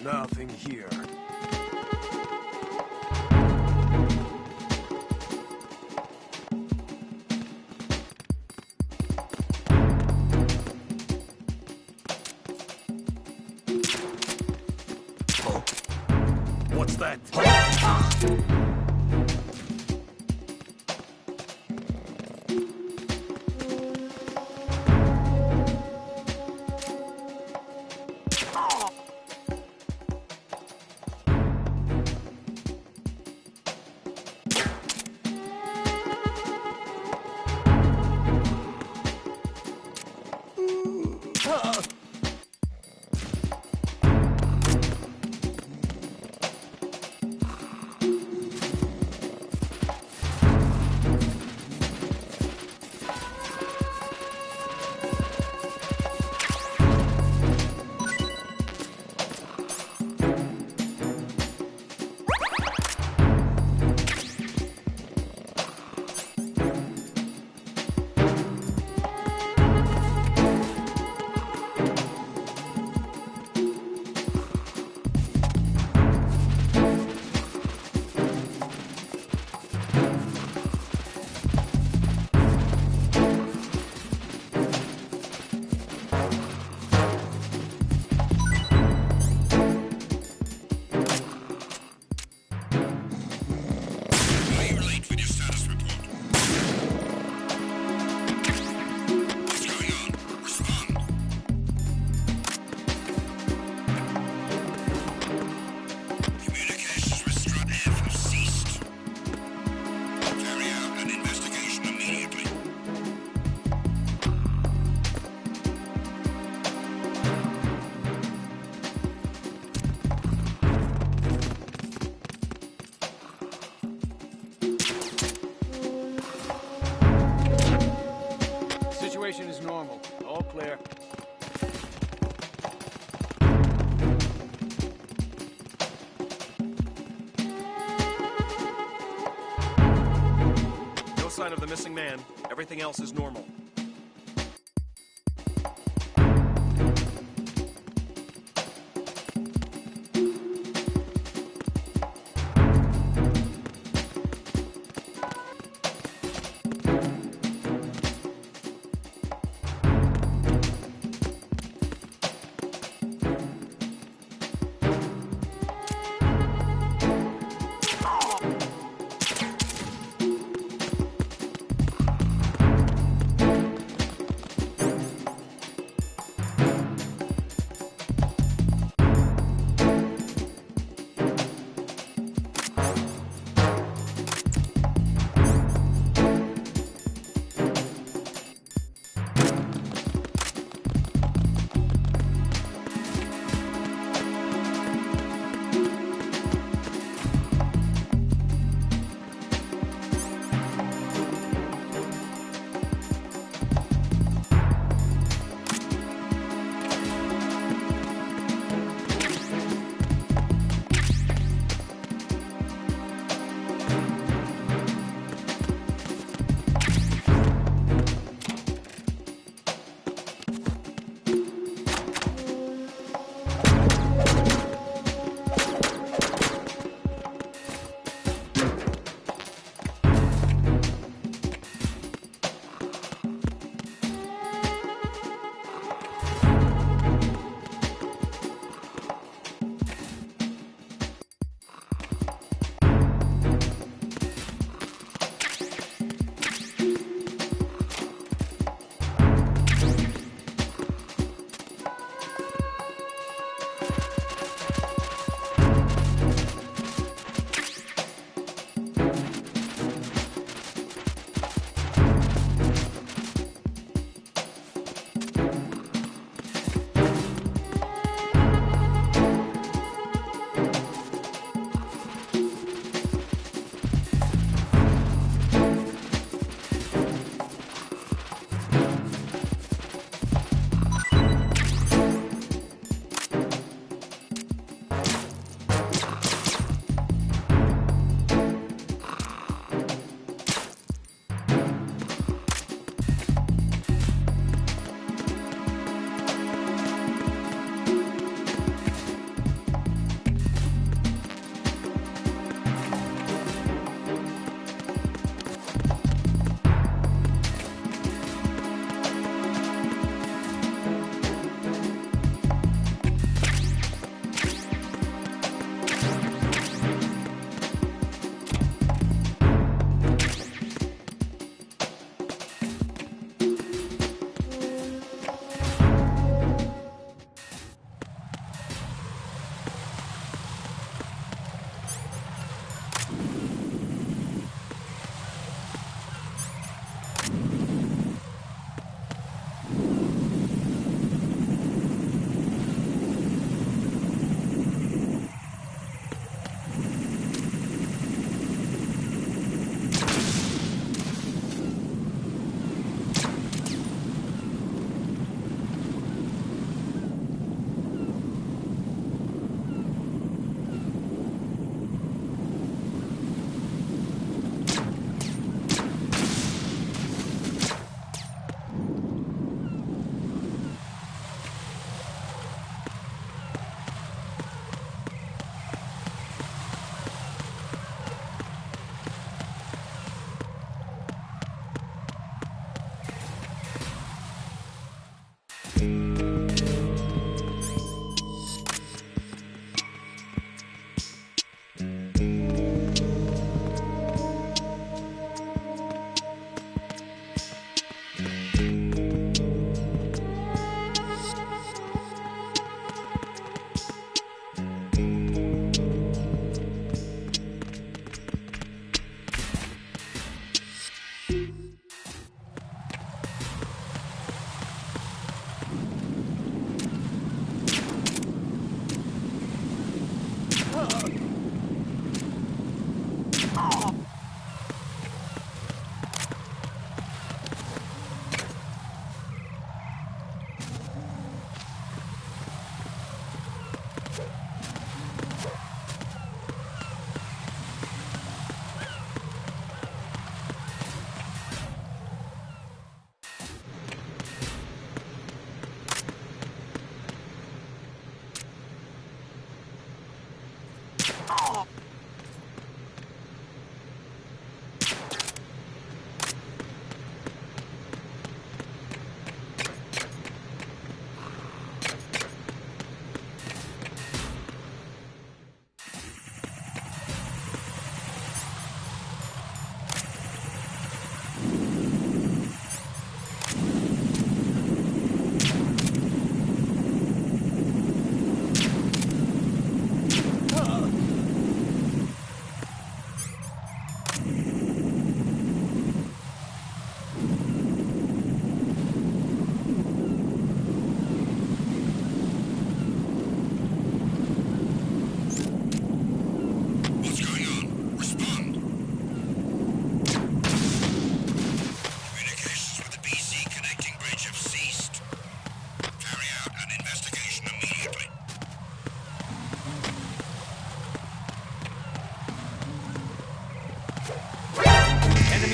Nothing here. What's that? All clear. No sign of the missing man. Everything else is normal.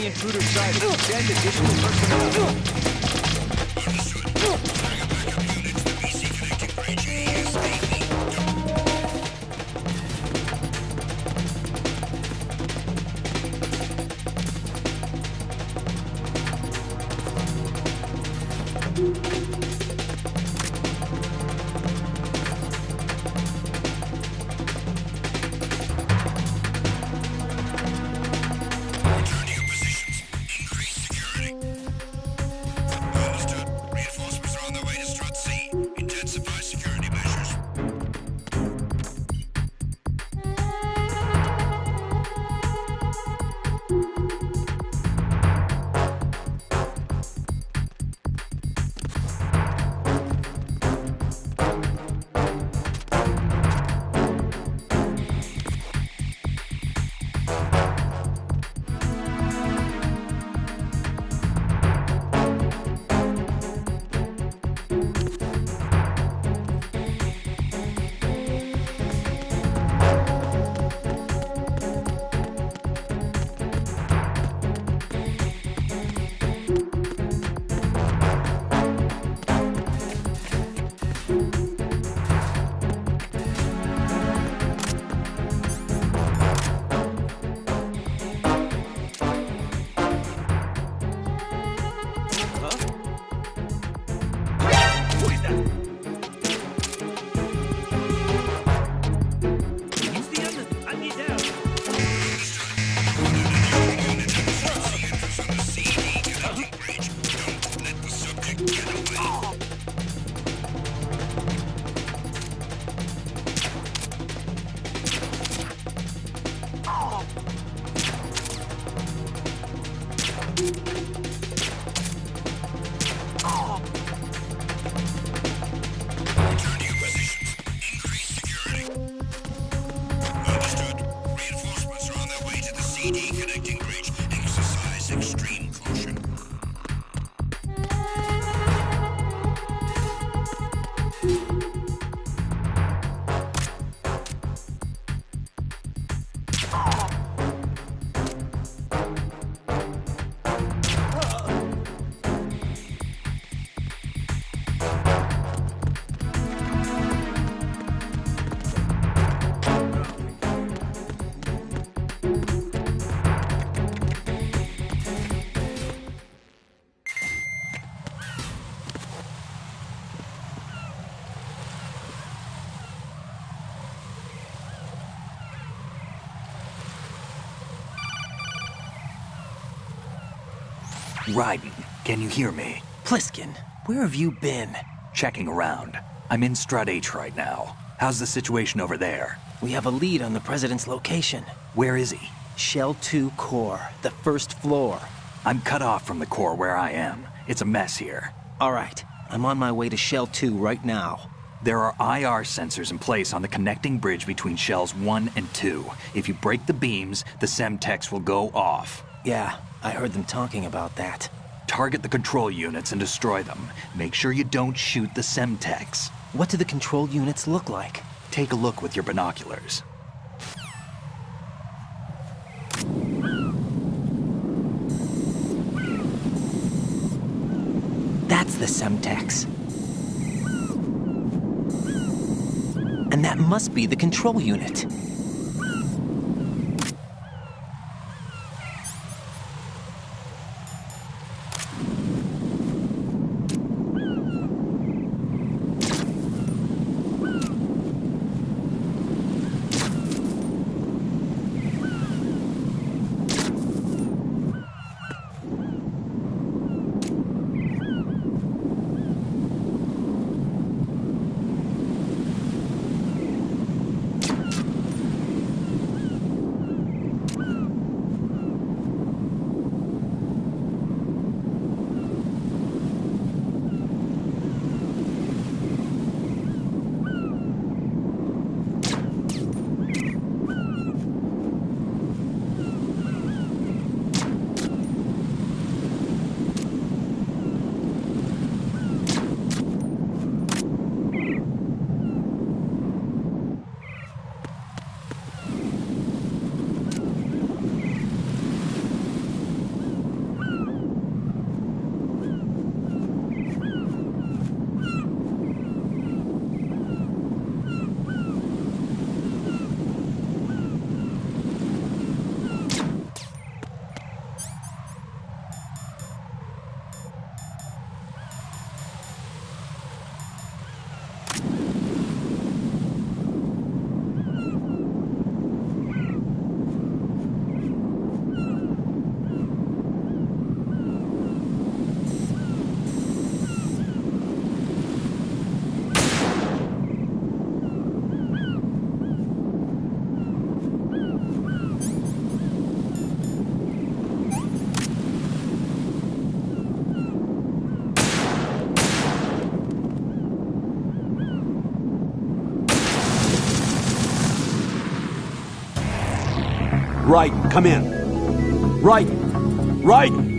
intruder side and send additional personnel. Raiden, can you hear me? Pliskin, where have you been? Checking around. I'm in Strut H right now. How's the situation over there? We have a lead on the President's location. Where is he? Shell 2 core, the first floor. I'm cut off from the core where I am. It's a mess here. All right, I'm on my way to Shell 2 right now. There are IR sensors in place on the connecting bridge between Shells 1 and 2. If you break the beams, the Semtex will go off. Yeah, I heard them talking about that. Target the control units and destroy them. Make sure you don't shoot the Semtex. What do the control units look like? Take a look with your binoculars. That's the Semtex. And that must be the control unit. Raiden, come in. Raiden! Raiden!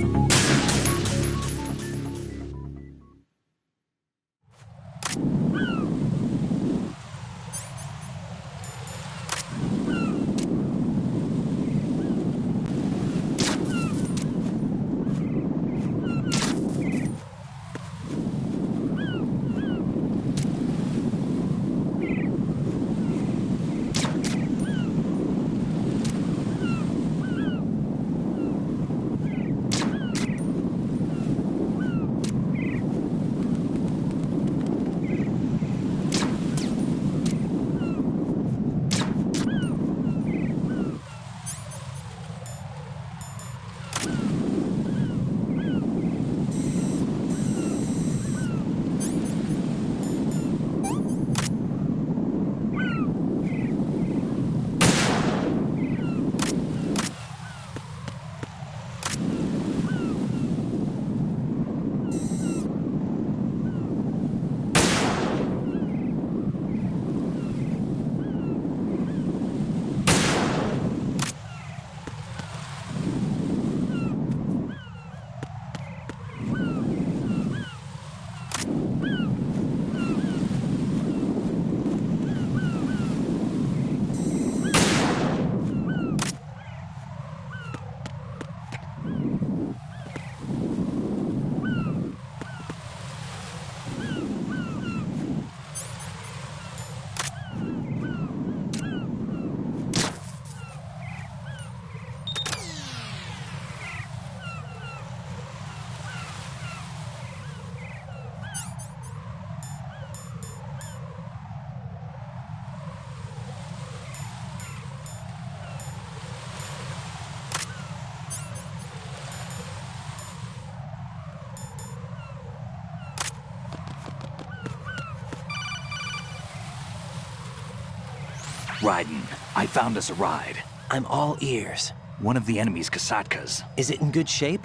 Raiden, I found us a ride. I'm all ears. One of the enemy's Kasatkas. Is it in good shape?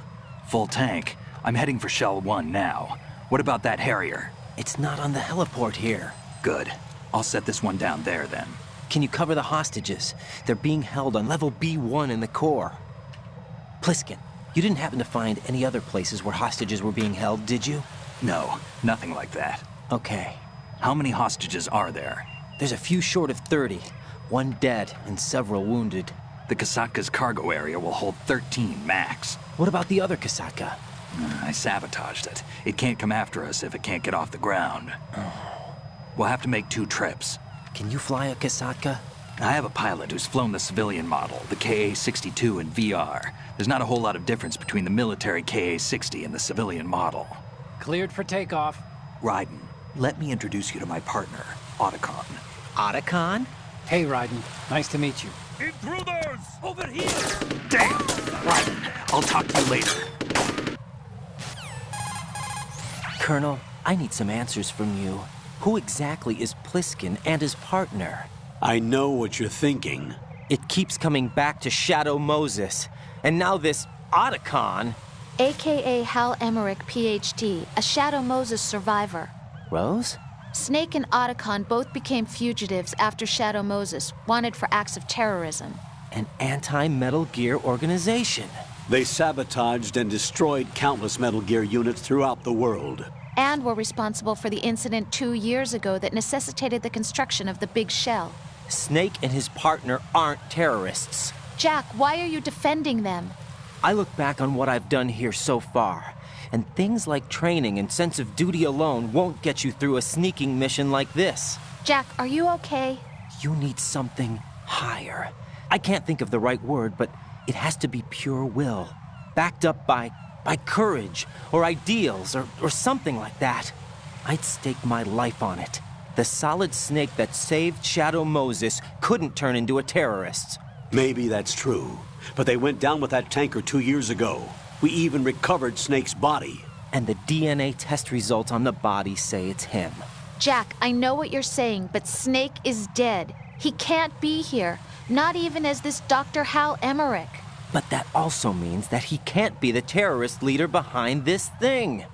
Full tank. I'm heading for Shell 1 now. What about that Harrier? It's not on the heliport here. Good. I'll set this one down there then. Can you cover the hostages? They're being held on level B1 in the core. Pliskin, you didn't happen to find any other places where hostages were being held, did you? No, nothing like that. Okay. How many hostages are there? There's a few short of 30. One dead and several wounded. The Kasatka's cargo area will hold 13 max. What about the other Kasatka? I sabotaged it. It can't come after us if it can't get off the ground. We'll have to make 2 trips. Can you fly a Kasatka? I have a pilot who's flown the civilian model, the KA-62 in VR. There's not a whole lot of difference between the military KA-60 and the civilian model. Cleared for takeoff. Raiden, let me introduce you to my partner, Otacon. Otacon? Hey, Raiden. Nice to meet you. Intruders! Over here! Damn! Raiden, I'll talk to you later. Colonel, I need some answers from you. Who exactly is Pliskin and his partner? I know what you're thinking. It keeps coming back to Shadow Moses. And now this Otacon. AKA Hal Emmerich, PhD, a Shadow Moses survivor. Rose? Snake and Otacon both became fugitives after Shadow Moses, wanted for acts of terrorism. An anti-Metal Gear organization. They sabotaged and destroyed countless Metal Gear units throughout the world. And were responsible for the incident 2 years ago that necessitated the construction of the Big Shell. Snake and his partner aren't terrorists. Jack, why are you defending them? I look back on what I've done here so far, and things like training and sense of duty alone won't get you through a sneaking mission like this. Jack, are you okay? You need something higher. I can't think of the right word, but it has to be pure will, backed up by courage, or ideals, or something like that. I'd stake my life on it. The solid Snake that saved Shadow Moses couldn't turn into a terrorist. Maybe that's true, but they went down with that tanker 2 years ago. We even recovered Snake's body. And the DNA test results on the body say it's him. Jack, I know what you're saying, but Snake is dead. He can't be here, not even as this Dr. Hal Emmerich. But that also means that he can't be the terrorist leader behind this thing.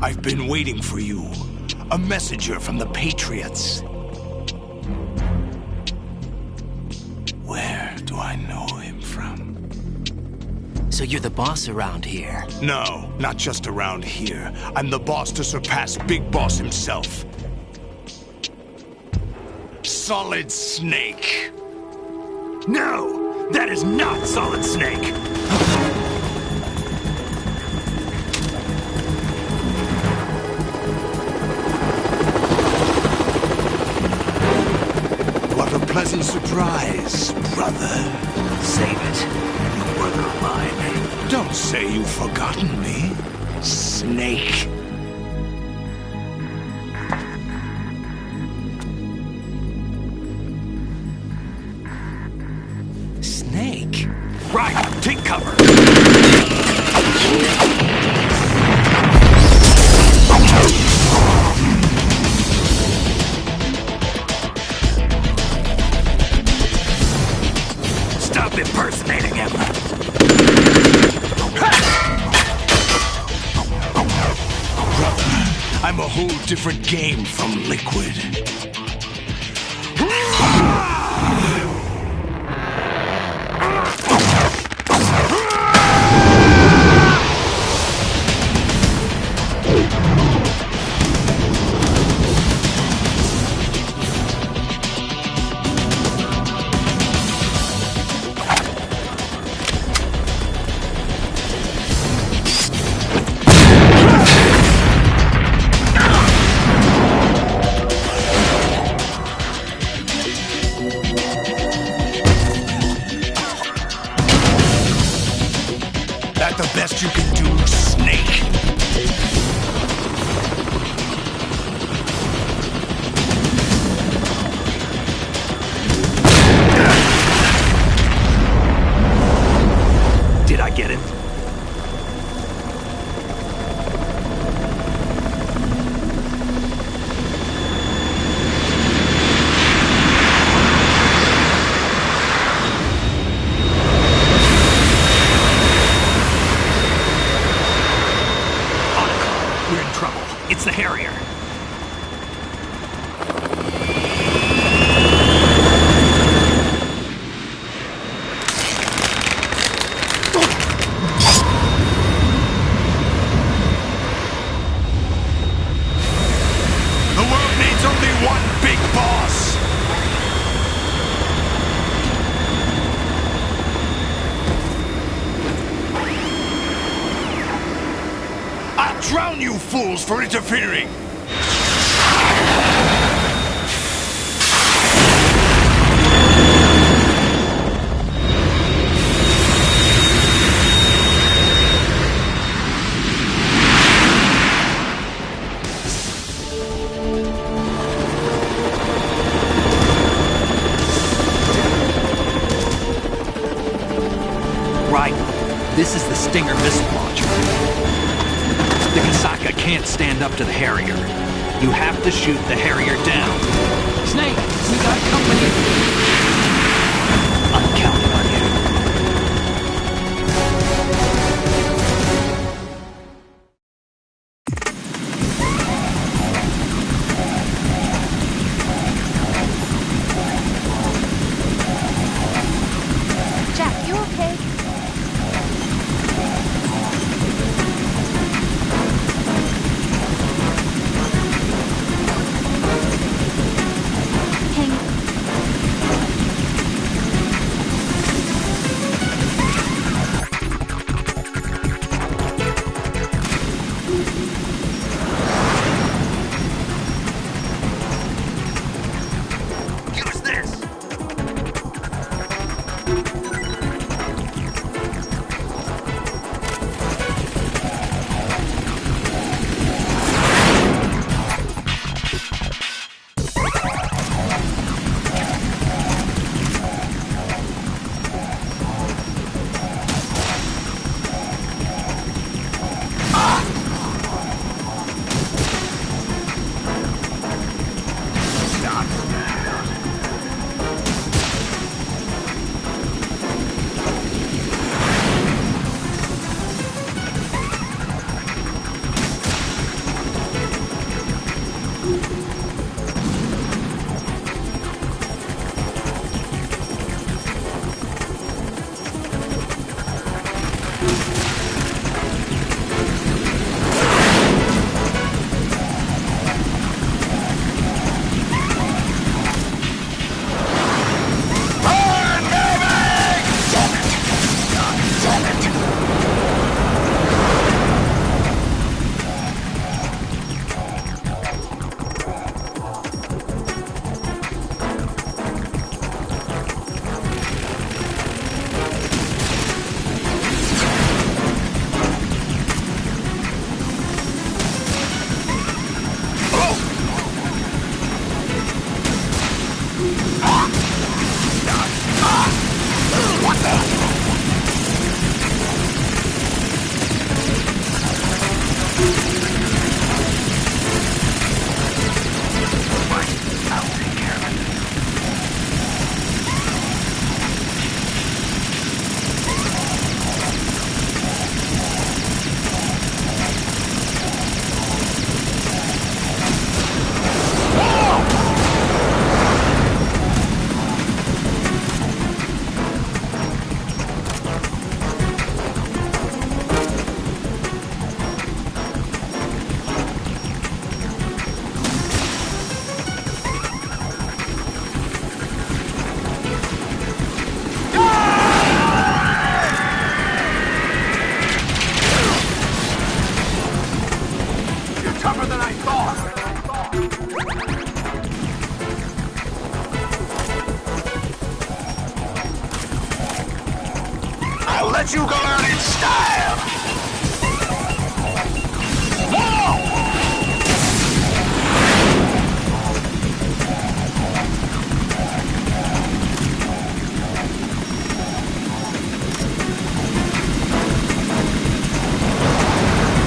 I've been waiting for you. A messenger from the Patriots. Where do I know him from? So you're the boss around here? No, not just around here. I'm the boss to surpass Big Boss himself. Solid Snake. No! That is not Solid Snake! What a pleasant surprise, brother. Save it, you brother of mine. Don't say you've forgotten me, Snake. Snake? Right, take cover! Stop impersonating him! Brother, I'm a whole different game from Liquid. The best you can do, Snake. Did I get it? It's the Harrier. The world needs only one big boss. I'll drown you fools for interfering! Right. This is the Stinger missile launcher. The Kasaka can't stand up to the Harrier. You have to shoot the Harrier down. Snake, we got company. I'm counting on you. Jack, you okay? Use this! but you go out in style!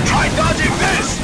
Try dodging this!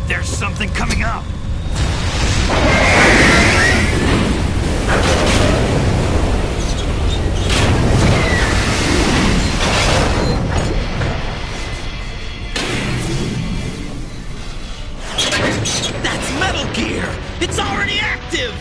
There's something coming up! That's Metal Gear! It's already active!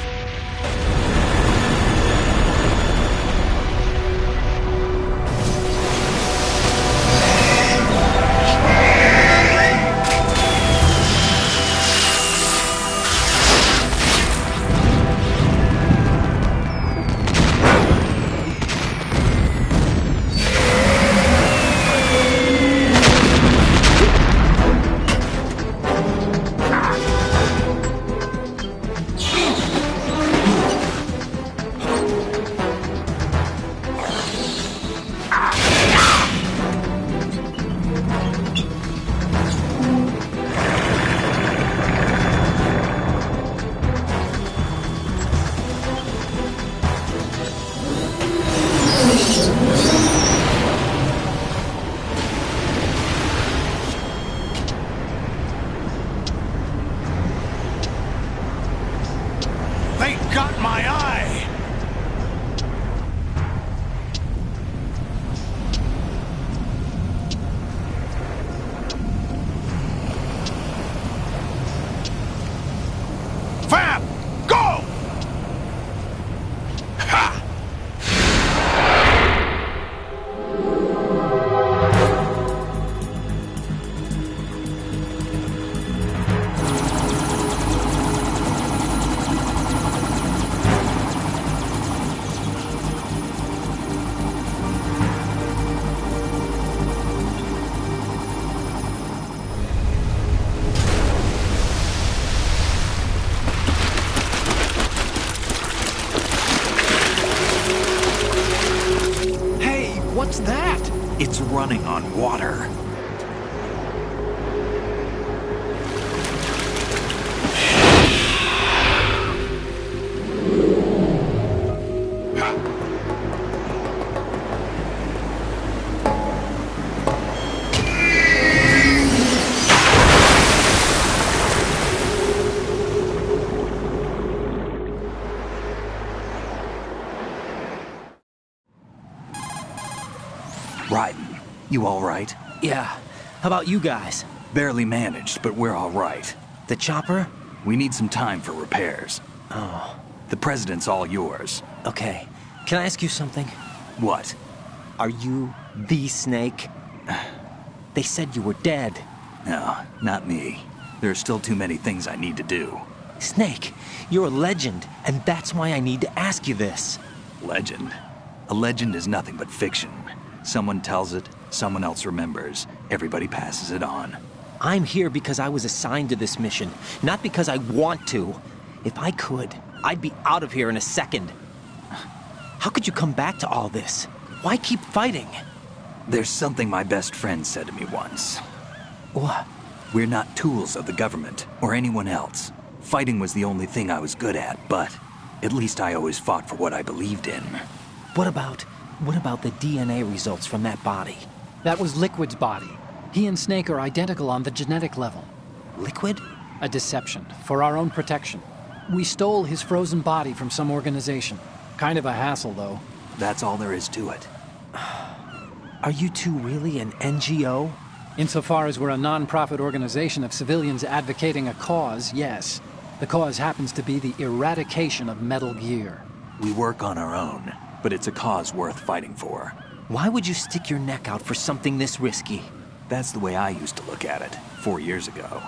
They got my eye! Fab! Go! Ha! What's that? It's running on water. Ryden, you all right? Yeah. How about you guys? Barely managed, but we're all right. The chopper? We need some time for repairs. Oh. The president's all yours. Okay. Can I ask you something? What? Are you the Snake? They said you were dead. No, not me. There are still too many things I need to do. Snake, you're a legend, and that's why I need to ask you this. Legend? A legend is nothing but fiction. Someone tells it, someone else remembers. Everybody passes it on. I'm here because I was assigned to this mission, not because I want to. If I could, I'd be out of here in a second. How could you come back to all this? Why keep fighting? There's something my best friend said to me once. What? We're not tools of the government or anyone else. Fighting was the only thing I was good at, but at least I always fought for what I believed in. What about the DNA results from that body? That was Liquid's body. He and Snake are identical on the genetic level. Liquid? A deception, for our own protection. We stole his frozen body from some organization. Kind of a hassle, though. That's all there is to it. Are you two really an NGO? Insofar as we're a non-profit organization of civilians advocating a cause, yes. The cause happens to be the eradication of Metal Gear. We work on our own, but it's a cause worth fighting for. Why would you stick your neck out for something this risky? That's the way I used to look at it, 4 years ago.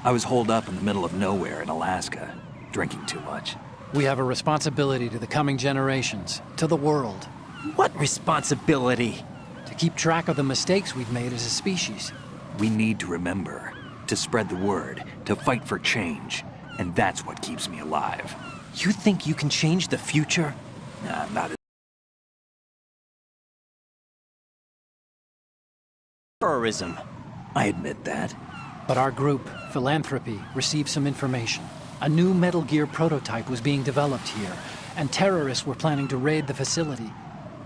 I was holed up in the middle of nowhere in Alaska, drinking too much. We have a responsibility to the coming generations, to the world. What responsibility? To keep track of the mistakes we've made as a species. We need to remember, to spread the word, to fight for change. And that's what keeps me alive. You think you can change the future? Nah, not as... Terrorism. I admit that. But our group, Philanthropy, received some information. A new Metal Gear prototype was being developed here, and terrorists were planning to raid the facility.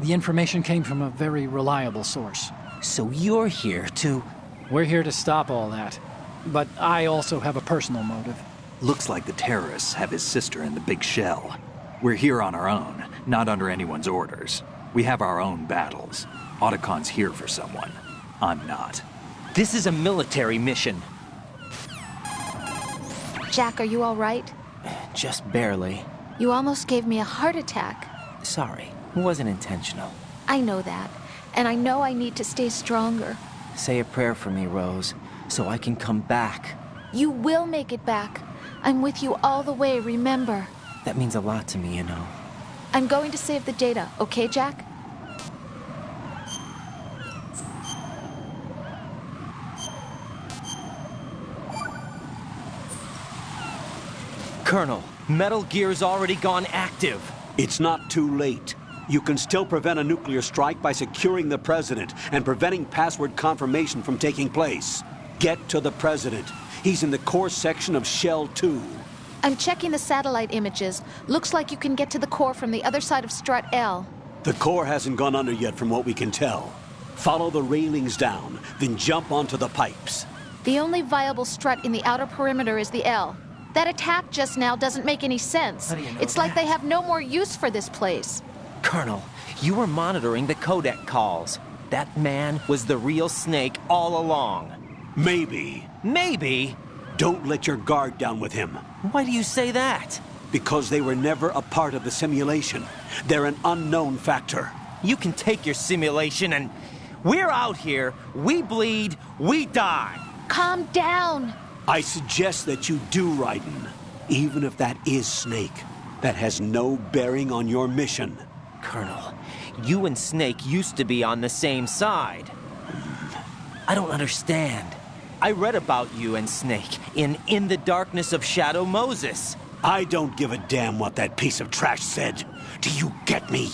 The information came from a very reliable source. So you're here to... We're here to stop all that. But I also have a personal motive. Looks like the terrorists have his sister in the big shell. We're here on our own, not under anyone's orders. We have our own battles. Otacon's here for someone. I'm not. This is a military mission. Jack, are you all right? Just barely. You almost gave me a heart attack. Sorry, it wasn't intentional. I know that, and I know I need to stay stronger. Say a prayer for me, Rose, so I can come back. You will make it back. I'm with you all the way, remember? That means a lot to me, you know. I'm going to save the data, okay, Jack? Colonel, Metal Gear's already gone active. It's not too late. You can still prevent a nuclear strike by securing the president and preventing password confirmation from taking place. Get to the president. He's in the core section of Shell 2. I'm checking the satellite images. Looks like you can get to the core from the other side of Strut L. The core hasn't gone under yet from what we can tell. Follow the railings down, then jump onto the pipes. The only viable strut in the outer perimeter is the L. That attack just now doesn't make any sense. It's like they have no more use for this place. Colonel, you were monitoring the codec calls. That man was the real Snake all along. Maybe. Maybe? Don't let your guard down with him. Why do you say that? Because they were never a part of the simulation. They're an unknown factor. You can take your simulation and... We're out here, we bleed, we die. Calm down. I suggest that you do, Raiden. Even if that is Snake, that has no bearing on your mission. Colonel, you and Snake used to be on the same side. I don't understand. I read about you and Snake in the Darkness of Shadow Moses. I don't give a damn what that piece of trash said. Do you get me?